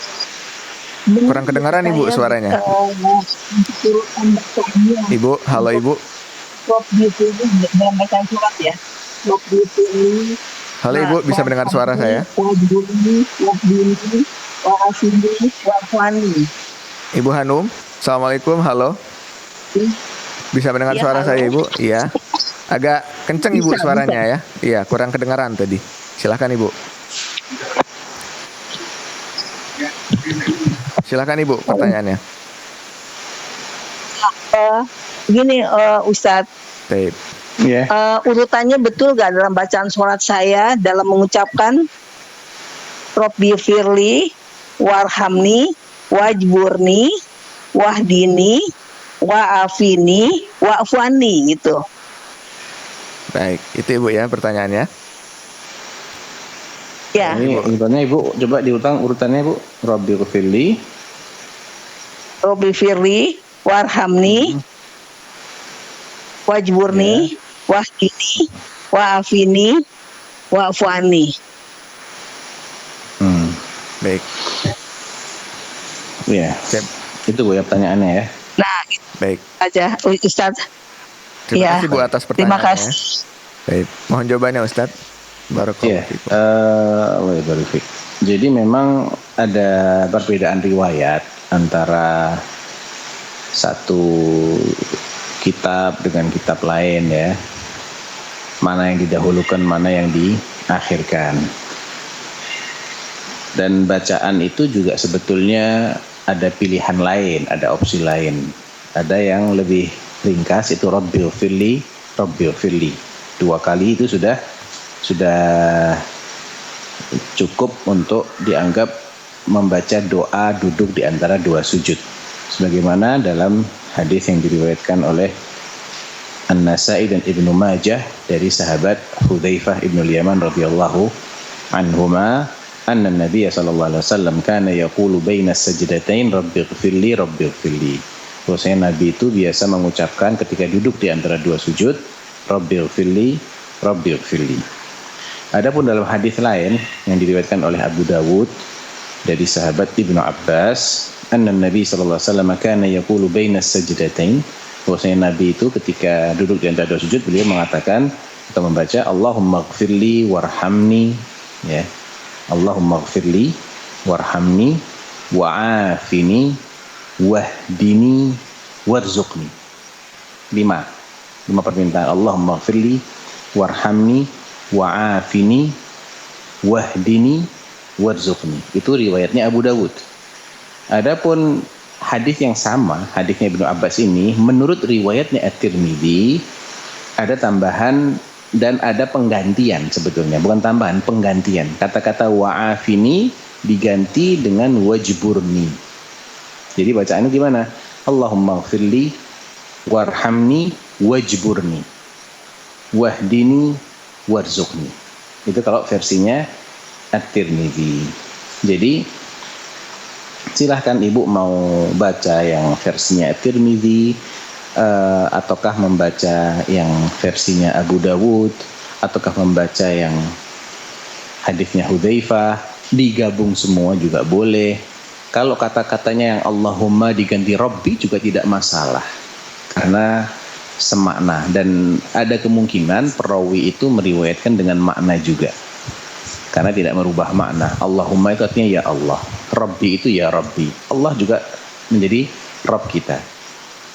Kurang kedengaran Ibu suaranya. Ibu, halo Ibu. Rob Bifili dalam bacaan surat ya. Rob Bifili. Halo Ibu, bisa mendengar suara saya? Ibu Hanum, Assalamualaikum, halo. Bisa mendengar Ya, suara halo. saya Ibu? Iya. Agak kenceng Ibu Bisa, suaranya bisa. ya. Iya, kurang kedengaran tadi. Silakan Ibu. Silakan Ibu pertanyaannya. Gini Ustadz, Baik. urutannya betul gak dalam bacaan sholat saya dalam mengucapkan Robbi firli, warhamni, wajburni, wahdini, wa'afini, wa'afwani gitu. Baik, itu Ibu ya pertanyaannya. Ya. Ini urutannya Ibu, coba diulang urutannya Ibu. Rabbi ghfirli, Robbi firli, warhamni, wajburni, wahdini, wa'afini, wa'afwani. Baik. Iya. Itu Bu ya pertanyaannya ya. Nah, baik aja Ustaz. Terima Ya. kasih Bu atas Terima pertanyaannya. kasih. Baik, mohon jawabannya Ustaz. Barakallahu fikum. Allah yabarik fik. Jadi memang ada perbedaan riwayat antara satu kitab dengan kitab lain ya. Mana yang didahulukan, mana yang diakhirkan. Dan bacaan itu juga sebetulnya ada pilihan lain, ada opsi lain. Ada yang lebih ringkas, itu Rabbil firli, Rabbil firli. 2 kali itu sudah cukup untuk dianggap membaca doa duduk di antara 2 sujud. Sebagaimana dalam hadis yang diriwayatkan oleh An-Nasa'i dan Ibnu Majah dari sahabat Hudzaifah ibn al-Yaman radhiyallahu anhuma, anna Nabiy sallallahu alaihi wasallam kana yaqulu baina sajdatain rabbighfirli rabbighfirli. Bahwasanya Nabi itu biasa mengucapkan ketika duduk di antara 2 sujud, rabbighfirli rabbighfirli. Adapun dalam hadis lain yang diriwayatkan oleh Abu Dawud dari sahabat Ibnu Abbas, anna Nabi sallallahu alaihi wasallam kana yaqulu baina sajdatain, bahwasanya Nabi itu ketika duduk di antara 2 sujud beliau mengatakan atau membaca Allahumma ighfirli warhamni, ya. Allahumma ighfirli warhamni wa'afini wahdini warzuqni. 5 permintaan. Allahumma ighfirli warhamni wa'afini wahdini warzuqni. Itu riwayatnya Abu Dawud. Adapun hadis yang sama, hadisnya Ibnu Abbas ini, menurut riwayatnya At-Tirmidzi ada tambahan dan ada penggantian sebetulnya, bukan tambahan, penggantian. Kata-kata wa'afini diganti dengan wajburni. Jadi bacaannya gimana? Allahumma ighfirli warhamni wajburni wahdini warzuqni. Itu kalau versinya At-Tirmidzi. Jadi silahkan Ibu mau baca yang versinya At-Tirmidzi, ataukah membaca yang versinya Abu Dawud, ataukah membaca yang hadisnya Hudzaifah, digabung semua juga boleh. Kalau kata-katanya yang Allahumma diganti Rabbi juga tidak masalah, karena semakna, dan ada kemungkinan perawi itu meriwayatkan dengan makna juga, karena tidak merubah makna. Allahumma itu artinya ya Allah, Rabbi itu ya Rabbi, Allah juga menjadi Rabb kita.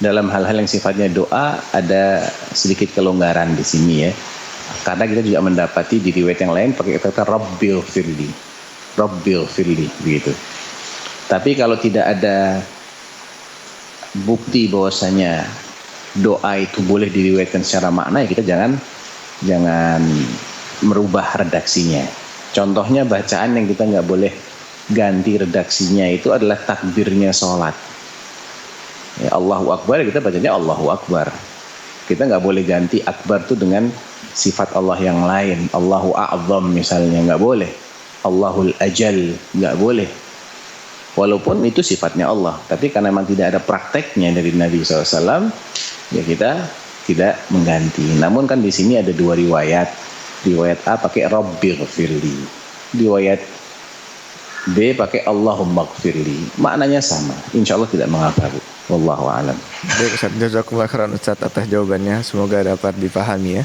Dalam hal-hal yang sifatnya doa ada sedikit kelonggaran di sini ya, karena kita juga mendapati di riwayat yang lain pakai kata Rabbil firli. Rabbighfirli begitu. Tapi kalau tidak ada bukti bahwasanya doa itu boleh diriwayatkan secara makna, ya kita jangan merubah redaksinya. Contohnya bacaan yang kita nggak boleh ganti redaksinya itu adalah takbirnya sholat. Ya, Allahu Akbar, kita bacanya Allahu Akbar. Kita nggak boleh ganti akbar itu dengan sifat Allah yang lain. Allahu A'zam misalnya, nggak boleh. Allahul Ajal, nggak boleh. Walaupun itu sifatnya Allah, tapi karena memang tidak ada prakteknya dari Nabi SAW, ya kita tidak mengganti. Namun kan di sini ada dua riwayat. Riwayat A pakai Rabbighfirli, riwayat B pakai Allahumma gfirli. Maknanya sama. Insya Allah tidak mengapa, Bu. Wallahu a'lam. Baik Ustaz, jazakumullah khairan Ustaz atas jawabannya. Semoga dapat dipahami ya.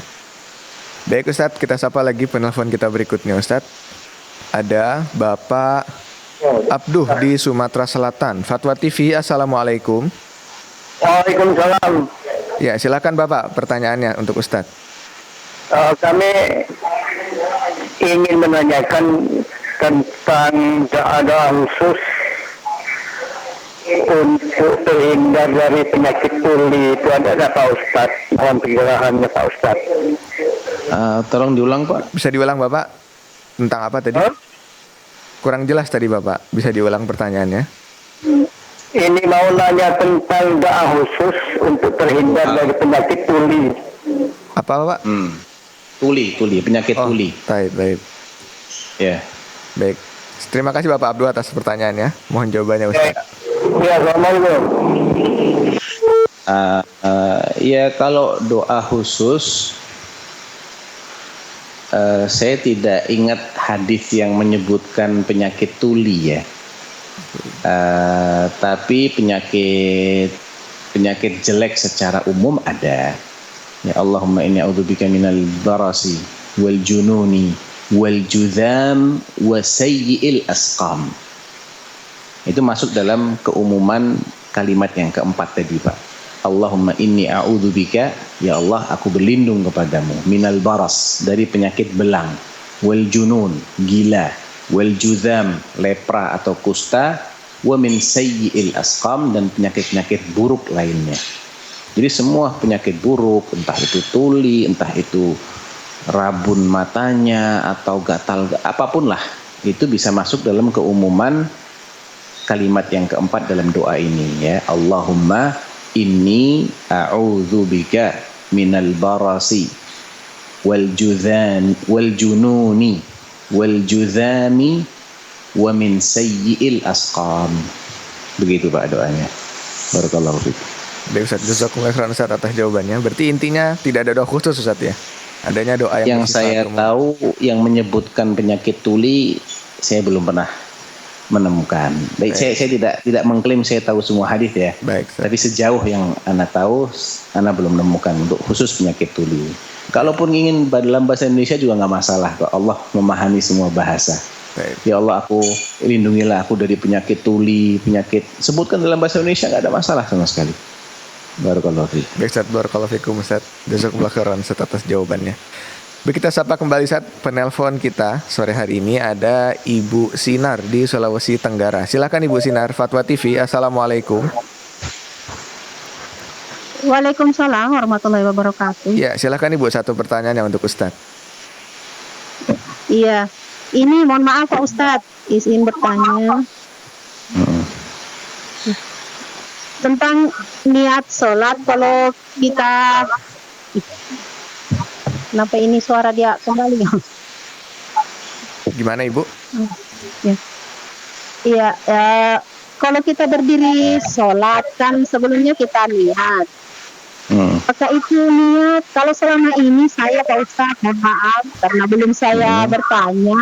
Baik Ustaz, kita sapa lagi penelpon kita berikutnya Ustaz. Ada Bapak Abduh di Sumatera Selatan. Fatwa TV, Assalamualaikum. Waalaikumsalam. Ya, silakan Bapak pertanyaannya untuk Ustaz. Kami ingin menanyakan tentang doa khusus untuk terhindar dari penyakit tuli. Itu ada Pak Ustaz? Mohon penjelasannya Pak Ustaz. Tolong diulang Pak. Bisa diulang Bapak? Tentang apa tadi? Kurang jelas tadi Bapak. Bisa diulang pertanyaannya? Ini mau nanya tentang doa khusus untuk terhindar dari penyakit tuli. Apa Pak? Tuli, penyakit tuli. Baik. Ya. Baik. Terima kasih Bapak Abdul atas pertanyaannya. Mohon jawabannya Ustaz. Ya, Assalamualaikum. Ya kalau doa khusus, saya tidak ingat hadis yang menyebutkan penyakit tuli ya. Tapi penyakit jelek secara umum ada. Ya Allahumma inni a'udzubika minal barasi wal jununi wal judham wa sayyi'il asqam. Itu masuk dalam keumuman kalimat yang keempat tadi Pak. Allahumma inni a'udzubika, ya Allah aku berlindung kepadamu, minal baras, dari penyakit belang, wal junun, gila, wal judham, lepra atau kusta, wa min sayyi'il asqam, dan penyakit-penyakit buruk lainnya. Jadi semua penyakit buruk, entah itu tuli, entah itu rabun matanya atau gatal, apapun lah, itu bisa masuk dalam keumuman kalimat yang keempat dalam doa ini ya. Allahumma inni a'udzubika minal barasi wal jununi wal judhami wa min sayyi'il asqam. Begitu Pak doanya. Barakallahu fiik. Baik Ustaz, jazakumullah khairan Ustaz atas jawabannya. Berarti intinya tidak ada doa khusus Ustaz ya? Adanya doa yang saya tahu yang menyebutkan penyakit tuli, saya belum pernah menemukan. Baik. Saya tidak mengklaim saya tahu semua hadis ya. Baik. Tapi sejauh yang Ana tahu, Ana belum menemukan untuk khusus penyakit tuli. Kalaupun ingin dalam bahasa Indonesia juga nggak masalah, kok Allah memahami semua bahasa. Baik. Ya Allah, aku lindungilah aku dari penyakit tuli, penyakit sebutkan dalam bahasa Indonesia, nggak ada masalah sama sekali. Barakallahu fiik. Baik Ustaz, barakallahu fiikum Ustaz. Jazakumullah khairan Ustaz atas jawabannya. Baik, kita sapa kembali Ustaz. Penelpon kita sore hari ini ada Ibu Sinar di Sulawesi Tenggara. Silakan Ibu Sinar, Fatwa TV. Assalamualaikum. Waalaikumsalam warahmatullahi wabarakatuh. Ya, silakan Ibu, satu pertanyaannya untuk Ustaz. Iya, ini mohon maaf Pak Ustadz, izin bertanya tentang niat sholat. Kalau kita, kenapa ini suara dia kembali? Gimana Ibu? Iya, kalau kita berdiri sholat kan sebelumnya kita niat. Apakah itu niat? Kalau selama ini saya Pak Ustadz, mohon maaf karena belum saya bertanya,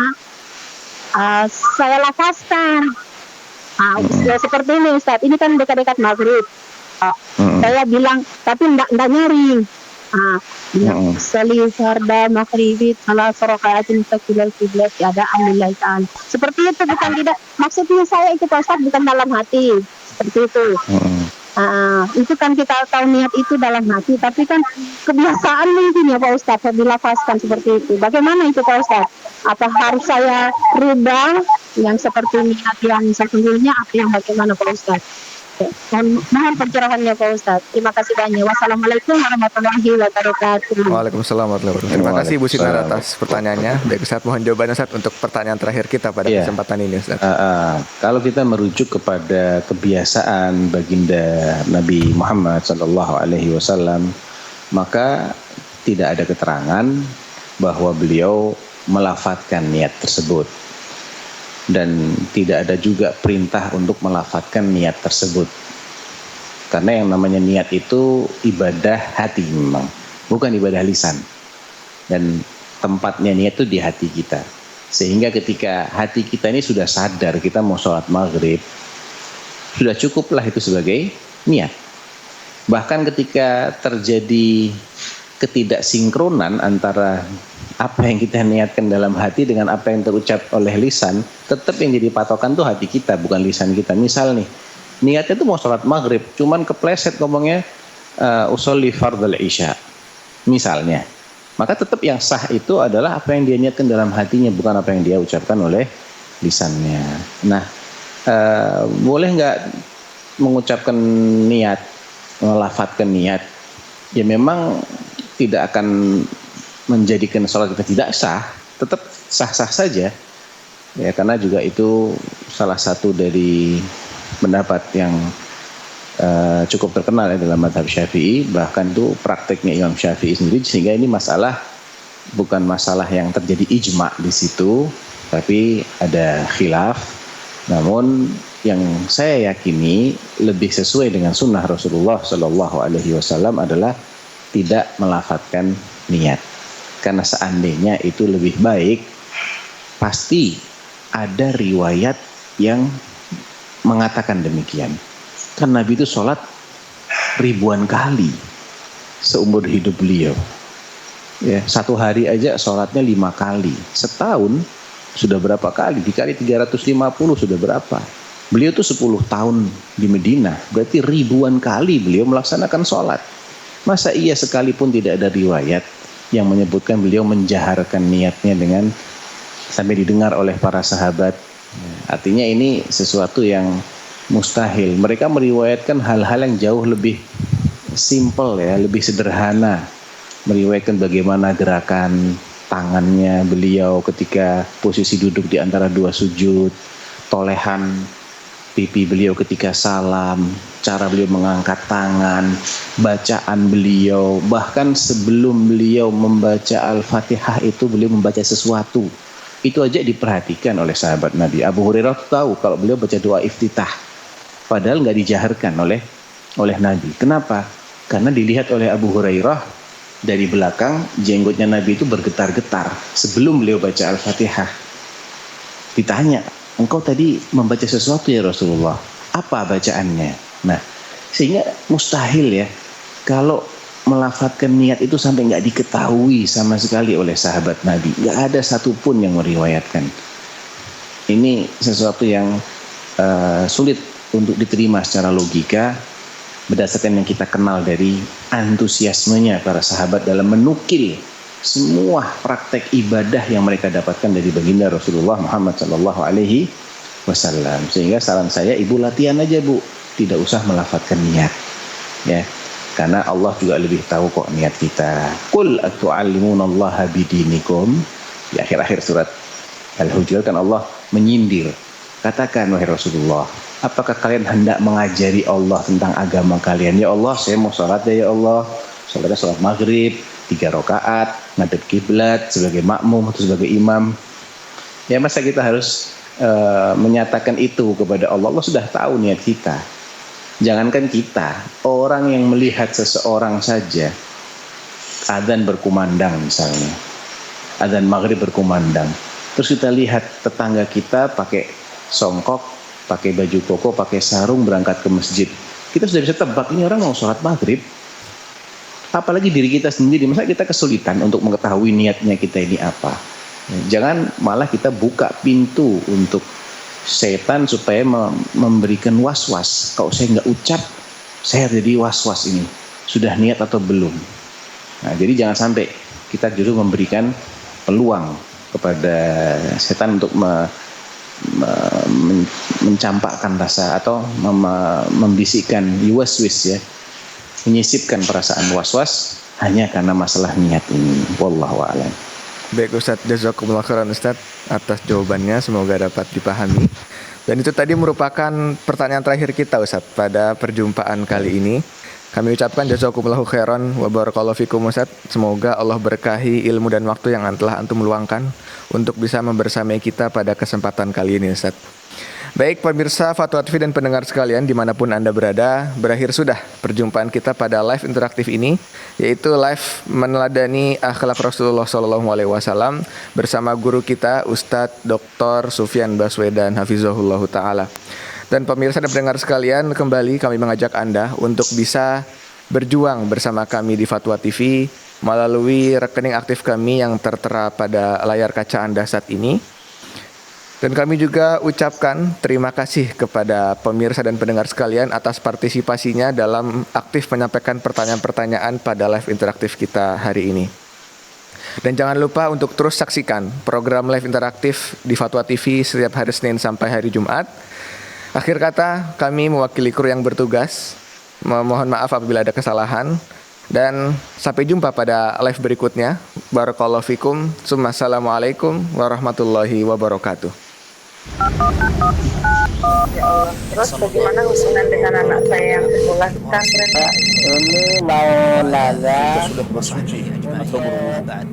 saya lafazkan. Ya seperti ini Ustadz, ini kan dekat-dekat maghrib. Saya bilang, tapi enggak nyaring. Sali farda maghribi salah sorokaatin takilal kiblat ada alillah ta'ala. Seperti itu, bukan tidak. Maksudnya saya itu Pak Ustadz bukan dalam hati. Seperti itu. Itu kan kita tahu niat itu dalam hati, tapi kan kebiasaan mungkin ya Pak Ustadz dilafazkan seperti itu. Bagaimana itu Pak Ustadz? Apa harus saya rubah yang seperti niat yang sesungguhnya, apa yang bagaimana Pak Ustadz? Mohon pencerahannya Pak Ustadz. Terima kasih banyak. Wassalamualaikum warahmatullahi wabarakatuh. Waalaikumsalam warahmatullahi wabarakatuh. Terima kasih Bu Sinar atas pertanyaannya. Baik Ustadz, mohon jawabannya Ustadz untuk pertanyaan terakhir kita pada kesempatan ini Ustadz. Kalau kita merujuk kepada kebiasaan baginda Nabi Muhammad SAW, maka tidak ada keterangan bahwa beliau melafadzkan niat tersebut. Dan tidak ada juga perintah untuk melafadzkan niat tersebut. Karena yang namanya niat itu ibadah hati memang, bukan ibadah lisan. Dan tempatnya niat itu di hati kita. Sehingga ketika hati kita ini sudah sadar kita mau sholat maghrib, sudah cukuplah itu sebagai niat. Bahkan ketika terjadi ketidaksinkronan antara apa yang kita niatkan dalam hati dengan apa yang terucap oleh lisan, tetap yang jadi patokan tuh hati kita, bukan lisan kita. Misal nih, niatnya tuh mau sholat maghrib, cuman kepleset ngomongnya usolli fardal isya, misalnya. Maka tetap yang sah itu adalah apa yang dia niatkan dalam hatinya, bukan apa yang dia ucapkan oleh lisannya. Nah, boleh nggak mengucapkan niat, melafadzkan niat? Ya memang tidak akan menjadikan sholat kita tidak sah, tetap sah-sah saja ya, karena juga itu salah satu dari pendapat yang cukup terkenal ya dalam mazhab Syafi'i, bahkan itu prakteknya Imam Syafi'i sendiri, sehingga ini masalah bukan masalah yang terjadi ijma di situ, tapi ada khilaf. Namun yang saya yakini lebih sesuai dengan sunnah Rasulullah SAW adalah tidak melafadzkan niat. Karena seandainya itu lebih baik, pasti ada riwayat yang mengatakan demikian. Karena Nabi itu sholat ribuan kali seumur hidup beliau. Ya, satu hari aja sholatnya 5 kali. Setahun sudah berapa kali? Dikali 350 sudah berapa? Beliau itu 10 tahun di Medina. Berarti ribuan kali beliau melaksanakan sholat. Masa iya sekalipun tidak ada riwayat yang menyebutkan beliau menjaharkan niatnya dengan sampai didengar oleh para sahabat. Artinya ini sesuatu yang mustahil. Mereka meriwayatkan hal-hal yang jauh lebih simple ya, lebih sederhana. Meriwayatkan bagaimana gerakan tangannya beliau ketika posisi duduk di antara dua sujud, tolehan pipi beliau ketika salam, cara beliau mengangkat tangan, bacaan beliau, bahkan sebelum beliau membaca Al-Fatihah itu beliau membaca sesuatu. Itu aja diperhatikan oleh sahabat Nabi. Abu Hurairah tahu kalau beliau baca doa iftitah, padahal nggak dijaharkan oleh Nabi. Kenapa? Karena dilihat oleh Abu Hurairah dari belakang jenggotnya Nabi itu bergetar-getar sebelum beliau baca Al-Fatihah. Ditanya, engkau tadi membaca sesuatu ya Rasulullah, apa bacaannya? Nah, sehingga mustahil ya kalau melafadzkan niat itu sampai nggak diketahui sama sekali oleh sahabat Nabi. Nggak ada satupun yang meriwayatkan. Ini sesuatu yang sulit untuk diterima secara logika berdasarkan yang kita kenal dari antusiasmenya para sahabat dalam menukil semua praktek ibadah yang mereka dapatkan dari baginda Rasulullah Muhammad SAW. Sehingga saran saya, ibu latihan aja bu, tidak usah melafadzkan niat, ya, karena Allah juga lebih tahu kok niat kita. Qul atu'allimunallaha bidinikum, di akhir-akhir surat Al-Hujurat kan Allah menyindir. Katakan wahai Rasulullah, apakah kalian hendak mengajari Allah tentang agama kalian? Ya Allah, saya mau sholat ya Allah, sholatnya sholat maghrib 3 rakaat, ngadep kiblat sebagai makmum atau sebagai imam. Ya masa kita harus menyatakan itu kepada Allah? Allah sudah tahu niat kita. Jangankan kita, orang yang melihat seseorang saja, adzan berkumandang misalnya, adzan maghrib berkumandang, terus kita lihat tetangga kita pakai songkok, pakai baju koko, pakai sarung berangkat ke masjid, kita sudah bisa tebak ini orang mau sholat maghrib. Apalagi diri kita sendiri, masa kita kesulitan untuk mengetahui niatnya kita ini apa? Jangan malah kita buka pintu untuk setan supaya memberikan was-was. Kalau saya nggak ucap, saya jadi was-was ini. Sudah niat atau belum? Nah, jadi jangan sampai kita justru memberikan peluang kepada setan untuk mencampakkan rasa atau membisikkan yuwaswis ya, menyisipkan perasaan was-was hanya karena masalah niat ini. Wallahu a'lam. Baik Ustaz, jazakumullah khairan Ustaz atas jawabannya, semoga dapat dipahami. Dan itu tadi merupakan pertanyaan terakhir kita Ustaz pada perjumpaan kali ini. Kami ucapkan jazakumullahu khairan wa barakallahu fikum Ustaz. Semoga Allah berkahi ilmu dan waktu yang telah antum luangkan untuk bisa membersamai kita pada kesempatan kali ini Ustaz. Baik pemirsa Fatwa TV dan pendengar sekalian dimanapun Anda berada, berakhir sudah perjumpaan kita pada live interaktif ini, yaitu live meneladani akhlak Rasulullah SAW bersama guru kita Ustadz Dr. Sufyan Baswedan Hafizahullah Ta'ala. Dan pemirsa dan pendengar sekalian, kembali kami mengajak Anda untuk bisa berjuang bersama kami di Fatwa TV melalui rekening aktif kami yang tertera pada layar kaca Anda saat ini. Dan kami juga ucapkan terima kasih kepada pemirsa dan pendengar sekalian atas partisipasinya dalam aktif menyampaikan pertanyaan-pertanyaan pada live interaktif kita hari ini. Dan jangan lupa untuk terus saksikan program live interaktif di Fatwa TV setiap hari Senin sampai hari Jumat. Akhir kata, kami mewakili kru yang bertugas, memohon maaf apabila ada kesalahan, dan sampai jumpa pada live berikutnya. Barakallahu fikum, summa assalamualaikum warahmatullahi wabarakatuh. Ya Allah. Terus bagaimana hubungan dengan anak saya yang sekolah pesantren? Ini mau nanya. Sudah bersuci atau belum?